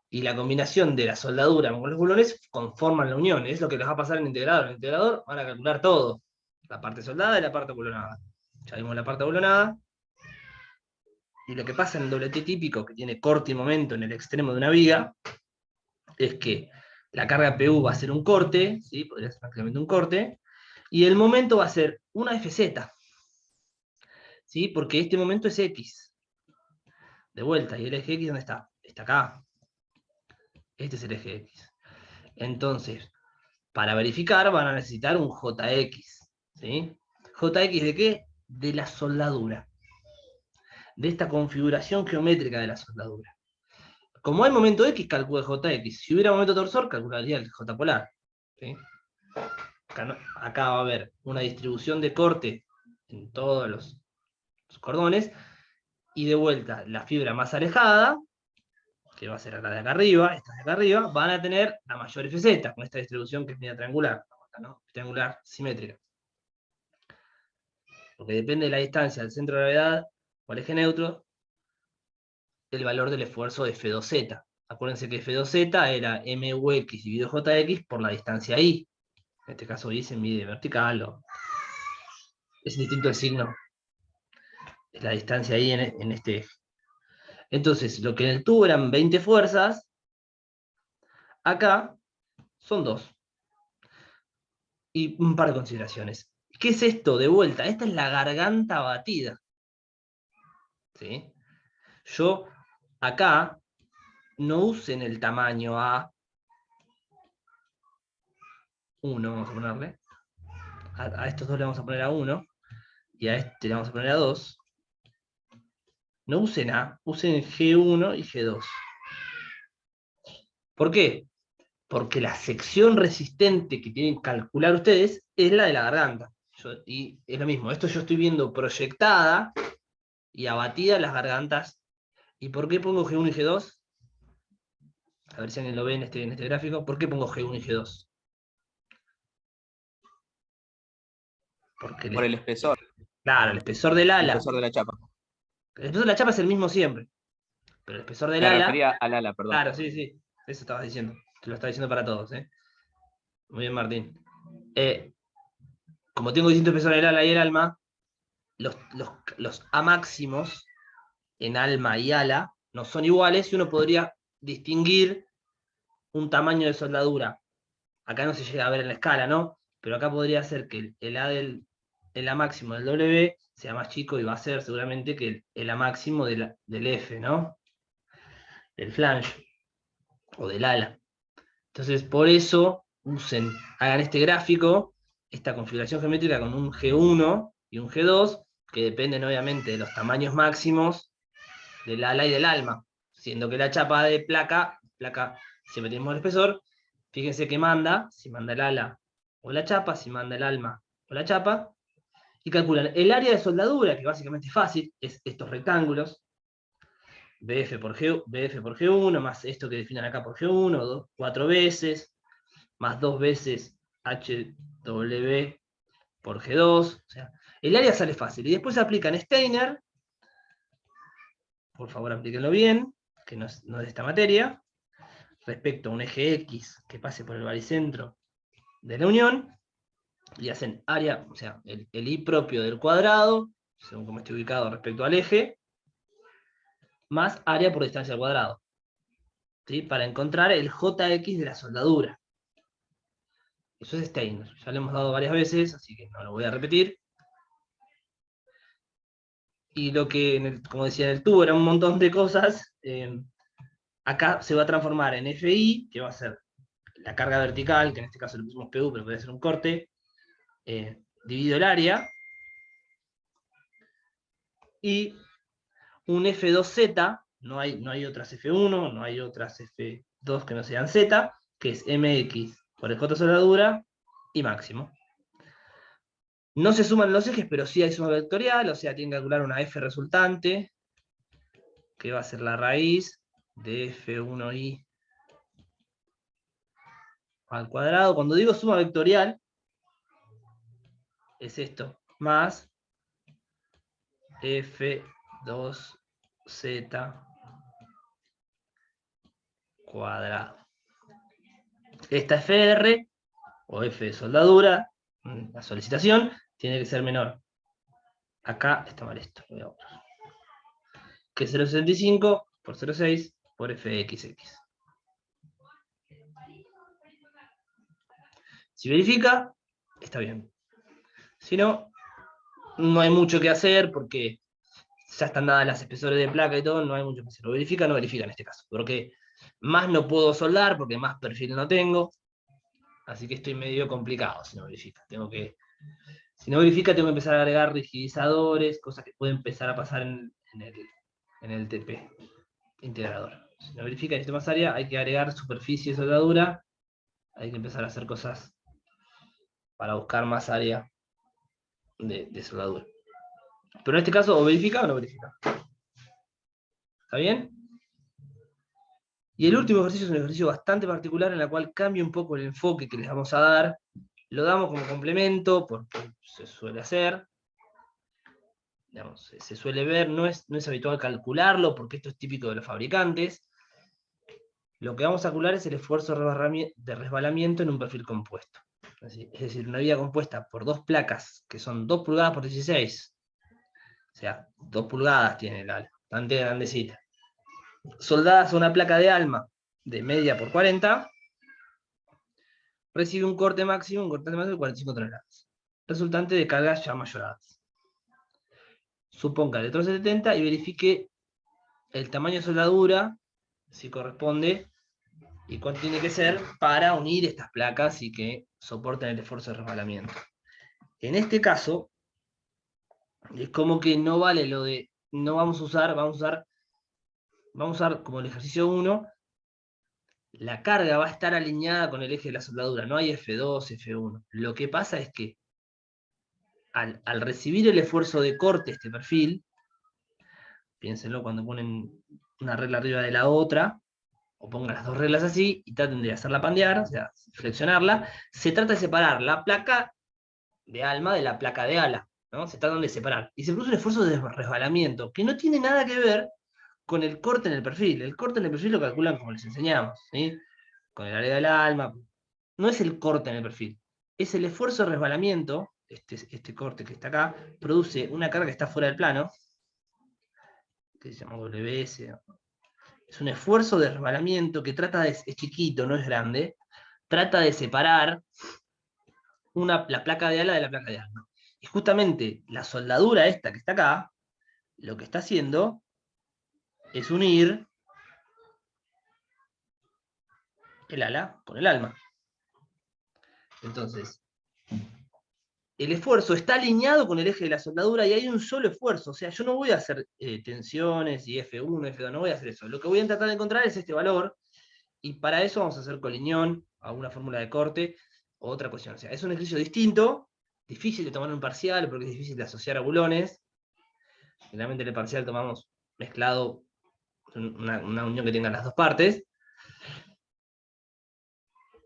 y la combinación de la soldadura con los bulones conforman la unión. Es lo que les va a pasar en el integrador. En el integrador van a calcular todo, la parte soldada y la parte bulonada. Ya vimos la parte bulonada. Y lo que pasa en el doble T típico, que tiene corte y momento en el extremo de una viga, es que la carga PU va a ser un corte, ¿sí? Podría ser prácticamente un corte, y el momento va a ser una FZ, ¿sí? Porque este momento es X. De vuelta, ¿y el eje X dónde está? Está acá. Este es el eje X. Entonces, para verificar van a necesitar un JX, ¿sí? ¿JX de qué? De la soldadura. De esta configuración geométrica de la soldadura. Como hay momento X, calcula el JX. Si hubiera momento torsor, calcularía el J polar, ¿sí? Acá va a haber una distribución de corte en todos los cordones, y de vuelta, la fibra más alejada, que va a ser la de acá arriba, estas de acá arriba, van a tener la mayor FZ, con esta distribución que es media triangular, ¿no? Triangular simétrica. Porque depende de la distancia del centro de gravedad o al eje neutro, el valor del esfuerzo de F2Z. Acuérdense que F2Z era MUX dividido JX por la distancia I. En este caso I se mide vertical, o es distinto el signo. Es la distancia I en este eje. Entonces, lo que en el tubo eran 20 fuerzas, acá son 2. Y un par de consideraciones. ¿Qué es esto? De vuelta, esta es la garganta batida. ¿Sí? Yo acá no usen el tamaño A1, vamos a ponerle. A estos dos le vamos a poner A1, y a este le vamos a poner A2. No usen A, usen G1 y G2. ¿Por qué? Porque la sección resistente que tienen que calcular ustedes es la de la garganta. Y es lo mismo, esto yo estoy viendo proyectada y abatida las gargantas. ¿Y por qué pongo G1 y G2? A ver si alguien lo ve en este gráfico. ¿Por qué pongo G1 y G2? Porque Por el espesor, claro, el espesor del el ala. espesor de la chapa. El espesor de la chapa es el mismo siempre. Pero el espesor del Me ala. refería al ala, perdón. Claro, sí, sí. Eso estabas diciendo. Te lo estaba diciendo para todos, ¿eh? Muy bien, Martín. Como tengo distintos espesores del ala y el alma, los A máximos en alma y ala no son iguales y uno podría distinguir un tamaño de soldadura. Acá no se llega a ver en la escala, ¿no? Pero acá podría ser que el A máximo del W sea más chico y va a ser seguramente que el A máximo del F, ¿no? Del flange o del ala. Entonces, por eso hagan este gráfico, esta configuración geométrica con un G1 y un G2, que dependen obviamente de los tamaños máximos del ala y del alma, siendo que la chapa de placa siempre tenemos el espesor, fíjense que manda, si manda el ala o la chapa, si manda el alma o la chapa, y calculan el área de soldadura, que básicamente es fácil, es estos rectángulos, BF por G1, más esto que definen acá por G1, 4 veces, más 2 veces HW por G2, o sea, el área sale fácil, y después se aplican Steiner, por favor aplíquenlo bien, que no es de esta materia, respecto a un eje X que pase por el baricentro de la unión, y hacen área, o sea, el I propio del cuadrado, según como esté ubicado respecto al eje, más área por distancia al cuadrado, ¿sí? Para encontrar el JX de la soldadura. Eso es Steiner, ya lo hemos dado varias veces, así que no lo voy a repetir. Y lo que, como decía en el tubo, era un montón de cosas, acá se va a transformar en FI, que va a ser la carga vertical, que en este caso le pusimos PU, pero puede ser un corte, dividido el área, y un F2Z, no hay otras F1, no hay otras F2 que no sean Z, que es MX por el J soldadura y máximo. No se suman los ejes, pero sí hay suma vectorial, o sea, tienen que calcular una F resultante, que va a ser la raíz de F1i al cuadrado. Cuando digo suma vectorial, es esto, más F2Z cuadrado. Esta FR, o F de soldadura, la solicitación, tiene que ser menor. Acá está mal esto, voy a otro. Que 0,65 por 0,6 por FXX. Si verifica, está bien. Si no, no hay mucho que hacer porque ya están dadas las espesores de placa y todo, no hay mucho que hacer. Lo verifica o no verifica en este caso. Porque más no puedo soldar porque más perfil no tengo. Así que estoy medio complicado si no verifica. Si no verifica, tengo que empezar a agregar rigidizadores, cosas que pueden empezar a pasar en el TP integrador. Si no verifica y necesito más área, hay que agregar superficie de soldadura, hay que empezar a hacer cosas para buscar más área de soldadura. Pero en este caso, o verifica o no verifica. ¿Está bien? Y el último ejercicio es un ejercicio bastante particular en el cual cambia un poco el enfoque que les vamos a dar. Lo damos como complemento porque se suele hacer. Digamos, se suele ver, no es habitual calcularlo porque esto es típico de los fabricantes. lo que vamos a calcular es el esfuerzo de resbalamiento en un perfil compuesto. Es decir, una viga compuesta por dos placas, que son 2 pulgadas por 16. O sea, 2 pulgadas tiene el ala, bastante grandecita. Soldadas a una placa de alma de media por 40, recibe un corte máximo de 45 toneladas, resultante de cargas ya mayoradas. Suponga el electrón 70 y verifique el tamaño de soldadura, si corresponde, y cuánto tiene que ser para unir estas placas y que soporten el esfuerzo de resbalamiento. En este caso, es como que no vale lo de, no vamos a usar, vamos a usar como el ejercicio 1, la carga va a estar alineada con el eje de la soldadura, no hay F2, F1. Lo que pasa es que al recibir el esfuerzo de corte este perfil, piénsenlo cuando ponen una regla arriba de la otra, o pongan las dos reglas así, y traten de hacerla pandear, o sea, flexionarla, se trata de separar la placa de alma de la placa de ala, ¿no? Se tratan de separar. Y se produce un esfuerzo de resbalamiento, que no tiene nada que ver con el corte en el perfil. El corte en el perfil lo calculan como les enseñamos, ¿sí? Con el área del alma. No es el corte en el perfil, es el esfuerzo de resbalamiento, este corte que está acá, produce una carga que está fuera del plano, que se llama WS. Es un esfuerzo de resbalamiento que es chiquito, no es grande, trata de separar la placa de ala de la placa de alma. Y justamente la soldadura esta que está acá, lo que está haciendo es unir el ala con el alma. Entonces, el esfuerzo está alineado con el eje de la soldadura y hay un solo esfuerzo. O sea, yo no voy a hacer tensiones y F1, F2, no voy a hacer eso. Lo que voy a tratar de encontrar es este valor, y para eso vamos a hacer colineón, alguna fórmula de corte, o otra cuestión. O sea, es un ejercicio distinto, difícil de tomar en un parcial, porque es difícil de asociar a bulones. Generalmente en el parcial tomamos mezclado una unión que tenga las dos partes.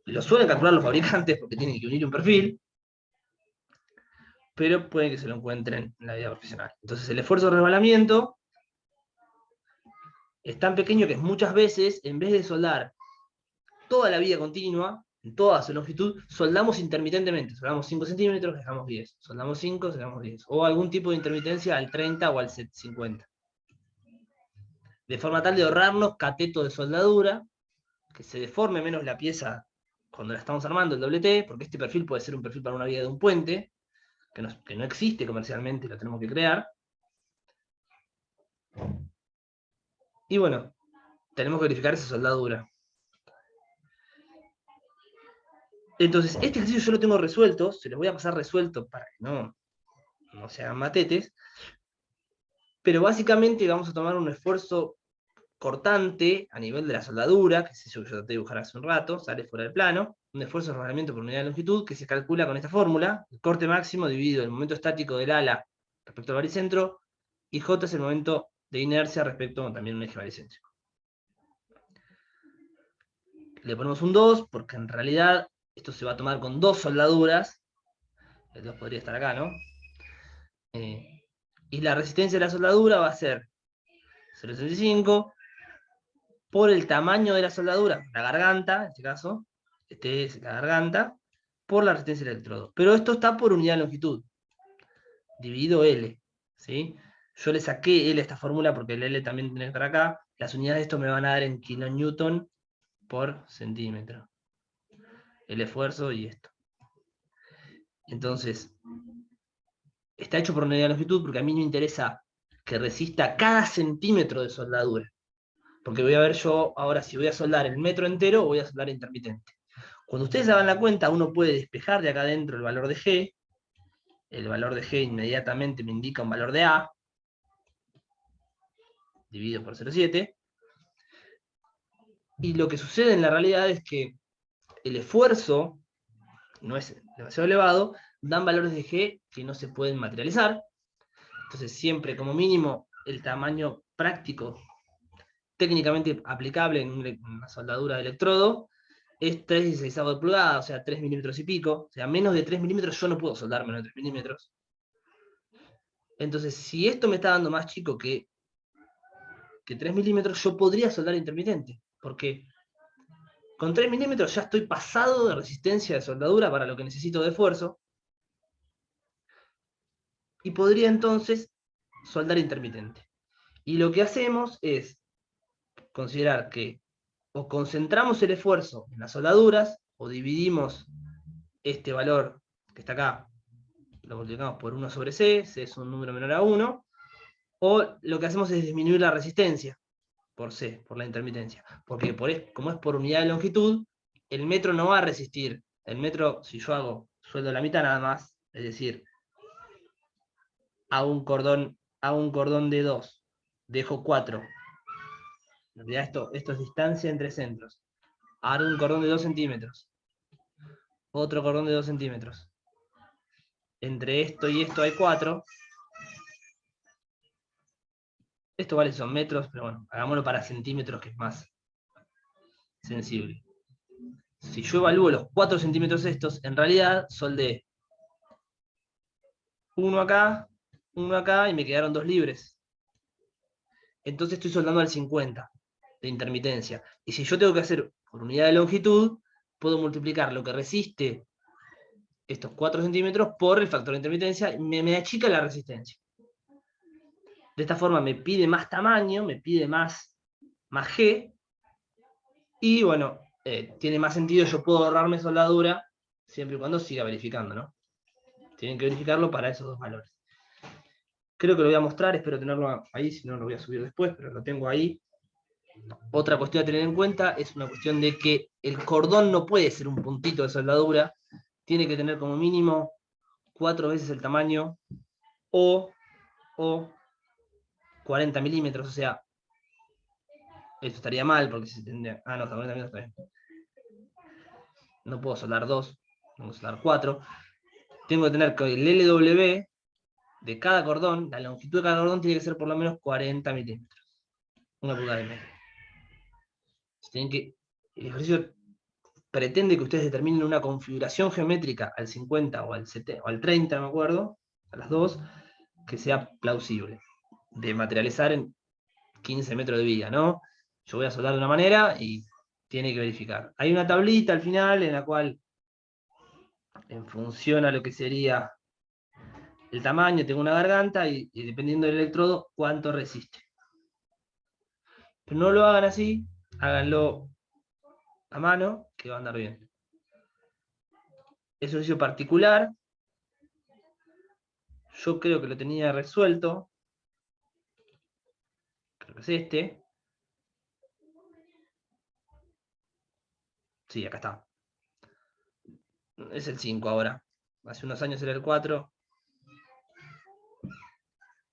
Lo suelen calcular los fabricantes porque tienen que unir un perfil, pero puede que se lo encuentren en la vida profesional. Entonces el esfuerzo de resbalamiento es tan pequeño que muchas veces, en vez de soldar toda la vía continua, en toda su longitud, soldamos intermitentemente. Soldamos 5 centímetros, dejamos 10. Soldamos 5, dejamos 10. O algún tipo de intermitencia al 30 o al 50. De forma tal de ahorrarnos cateto de soldadura, que se deforme menos la pieza cuando la estamos armando, el doble T, porque este perfil puede ser un perfil para una vía de un puente, que no existe comercialmente, lo tenemos que crear. Y bueno, tenemos que verificar esa soldadura. Entonces, este ejercicio yo lo tengo resuelto, se los voy a pasar resuelto para que no se hagan matetes, pero básicamente vamos a tomar un esfuerzo cortante a nivel de la soldadura, que es eso que yo traté de dibujar hace un rato, sale fuera del plano, un esfuerzo de resbalamiento por unidad de longitud que se calcula con esta fórmula, el corte máximo dividido el momento estático del ala respecto al baricentro, y J es el momento de inercia respecto también a un eje baricéntrico. Le ponemos un 2, porque en realidad esto se va a tomar con dos soldaduras, el 2 podría estar acá, ¿no? Y la resistencia de la soldadura va a ser 0,65 por el tamaño de la soldadura, la garganta, en este caso, este es la garganta, por la resistencia del electrodo. Pero esto está por unidad de longitud, dividido L, ¿sí? Yo le saqué L a esta fórmula porque el L también tiene que estar acá. Las unidades de esto me van a dar en kilonewton por centímetro. El esfuerzo y esto. Entonces, está hecho por unidad de longitud porque a mí me interesa que resista cada centímetro de soldadura. Porque voy a ver yo ahora si voy a soldar el metro entero o voy a soldar intermitente. Cuando ustedes hagan la cuenta, uno puede despejar de acá adentro el valor de G. El valor de G inmediatamente me indica un valor de A, dividido por 0,7. Y lo que sucede en la realidad es que el esfuerzo no es demasiado elevado, dan valores de G que no se pueden materializar. Entonces siempre, como mínimo, el tamaño práctico técnicamente aplicable en una soldadura de electrodo es 3/16 de pulgada, o sea, 3 milímetros y pico. O sea, menos de 3 milímetros yo no puedo soldar menos de 3 milímetros. Entonces, si esto me está dando más chico que 3 milímetros, yo podría soldar intermitente. Porque Con 3 milímetros ya estoy pasado de resistencia de soldadura para lo que necesito de esfuerzo. Y podría entonces soldar intermitente. Y lo que hacemos es considerar que o concentramos el esfuerzo en las soldaduras, o dividimos este valor que está acá, lo multiplicamos por 1 sobre C, C es un número menor a 1, o lo que hacemos es disminuir la resistencia por C, por la intermitencia. Porque como es por unidad de longitud, el metro no va a resistir. El metro, si yo sueldo la mitad nada más, es decir, a un cordón de 2, dejo 4. En realidad esto es distancia entre centros. Hago un cordón de 2 centímetros. Otro cordón de 2 centímetros. Entre esto y esto hay 4. Esto vale son metros, pero bueno, hagámoslo para centímetros, que es más sensible. Si yo evalúo los 4 centímetros estos, en realidad soldé uno acá, y me quedaron 2 libres. Entonces estoy soldando al 50 de intermitencia. Y si yo tengo que hacer por unidad de longitud, puedo multiplicar lo que resiste estos 4 centímetros por el factor de intermitencia, y me achica la resistencia. De esta forma me pide más tamaño, me pide más G, y bueno, tiene más sentido, yo puedo ahorrarme soldadura, siempre y cuando siga verificando, ¿no? Tienen que verificarlo para esos dos valores. Creo que lo voy a mostrar, espero tenerlo ahí, si no lo voy a subir después, pero lo tengo ahí. Otra cuestión a tener en cuenta es una cuestión de que el cordón no puede ser un puntito de soldadura, tiene que tener como mínimo 4 veces el tamaño o 40 milímetros, o sea, esto estaría mal porque se tendría... Ah, no, 40 milímetros está bien. No puedo soldar 2, tengo que soldar 4. Tengo que tener que el LW de cada cordón, la longitud de cada cordón tiene que ser por lo menos 40 milímetros. 1 pulgada y media. El ejercicio pretende que ustedes determinen una configuración geométrica al 50 o al 30, no me acuerdo, a las 2, que sea plausible, de materializar en 15 metros de viga, ¿no? Yo voy a soldar de una manera y tiene que verificar. Hay una tablita al final en la cual, en función a lo que sería el tamaño, tengo una garganta y dependiendo del electrodo, cuánto resiste. Pero no lo hagan así, háganlo a mano, que va a andar bien. Ejercicio particular, yo creo que lo tenía resuelto. Creo que es este. Sí, acá está. Es el 5 ahora. Hace unos años era el 4.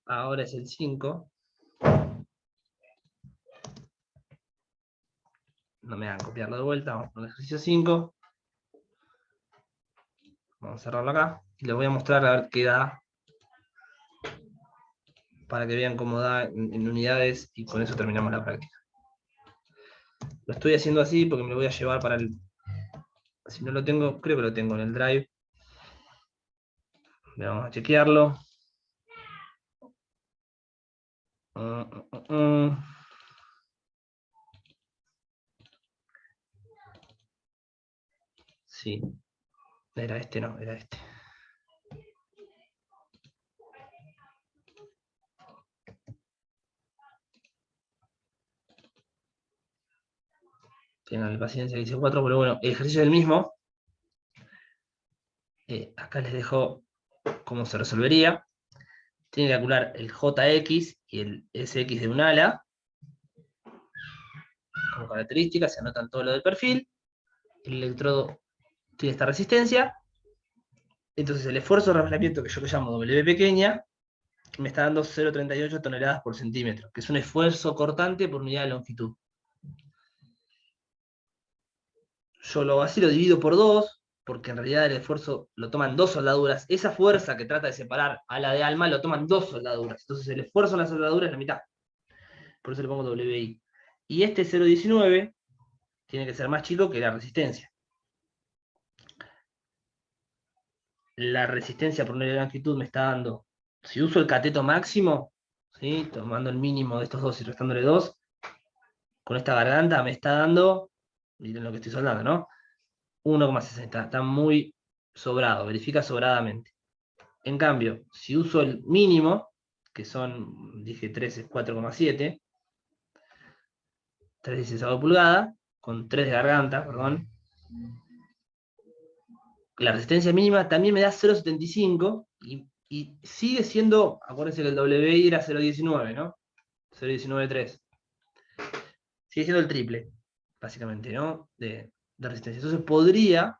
Ahora es el 5. No me hagan copiarlo de vuelta. Vamos con el ejercicio 5. Vamos a cerrarlo acá. Y les voy a mostrar a ver qué da. Para que vean cómo da en unidades. Y con eso terminamos la práctica. Lo estoy haciendo así porque me lo voy a llevar para el... Si no lo tengo, creo que lo tengo en el Drive. Vamos a chequearlo. Sí. Era este, no, era este. Tengan paciencia que dice 4, pero bueno, el ejercicio es el mismo. Acá les dejo cómo se resolvería. Tienen que calcular el JX y el SX de un ala. Como características, se anotan todo lo del perfil. El electrodo tiene esta resistencia. Entonces el esfuerzo de revelamiento, que yo lo llamo W pequeña, me está dando 0,38 toneladas por centímetro, que es un esfuerzo cortante por unidad de longitud. Yo lo divido por 2, porque en realidad el esfuerzo lo toman 2 soldaduras. Esa fuerza que trata de separar ala de alma lo toman 2 soldaduras. Entonces el esfuerzo en la soldadura es la mitad. Por eso le pongo WI. Y este 0,19 tiene que ser más chico que la resistencia. La resistencia por unidad de longitud me está dando, si uso el cateto máximo, ¿sí? Tomando el mínimo de estos dos y restándole 2, con esta garganta me está dando miren lo que estoy soldando, ¿no? 1,60, está muy sobrado, verifica sobradamente. En cambio, si uso el mínimo, que son, dije 4,7, 3/16 pulgada, con 3 de garganta, perdón. La resistencia mínima también me da 0,75 y sigue siendo, acuérdense que el WI era 0,19, ¿no? 0,193. Sigue siendo el triple, básicamente, ¿no? De resistencia. Entonces podría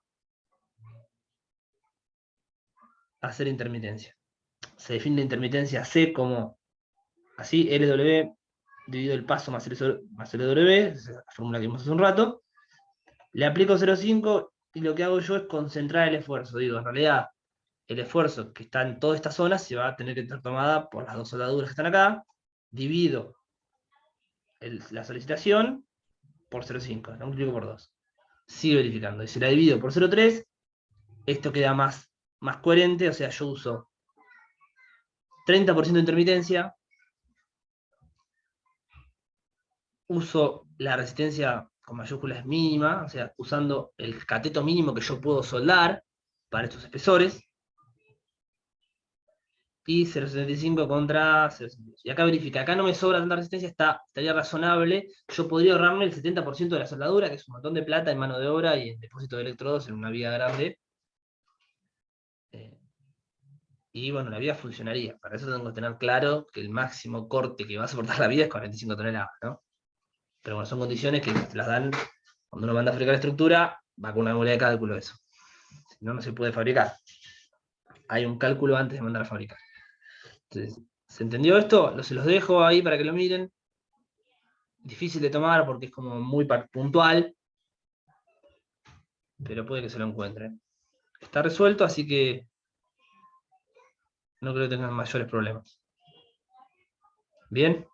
hacer intermitencia. Se define la intermitencia C como así, LW dividido el paso más LW, esa es la fórmula que vimos hace un rato. Le aplico 0,5 y lo que hago yo es concentrar el esfuerzo. Digo, en realidad, el esfuerzo que está en toda esta zona se va a tener que estar tomada por las dos soldaduras que están acá. Divido la solicitación por 0,5, la multiplico por 2. Sigo verificando. Y si la divido por 0,3, esto queda más coherente, o sea, yo uso 30% de intermitencia, uso la resistencia con mayúsculas mínima, o sea, usando el cateto mínimo que yo puedo soldar para estos espesores, y 0,75 contra 0,72. Y acá verifica, acá no me sobra tanta resistencia, estaría razonable, yo podría ahorrarme el 70% de la soldadura, que es un montón de plata en mano de obra y en depósito de electrodos en una viga grande. Y bueno, la viga funcionaría. Para eso tengo que tener claro que el máximo corte que va a soportar la viga es 45 toneladas, ¿no? Pero bueno, son condiciones que las dan cuando uno manda a fabricar estructura, va con una memoria de cálculo eso. Si no, no se puede fabricar. Hay un cálculo antes de mandar a fabricar. Entonces, ¿se entendió esto? Se los dejo ahí para que lo miren. Difícil de tomar porque es como muy puntual, pero puede que se lo encuentren. Está resuelto, así que no creo que tengan mayores problemas. ¿Bien?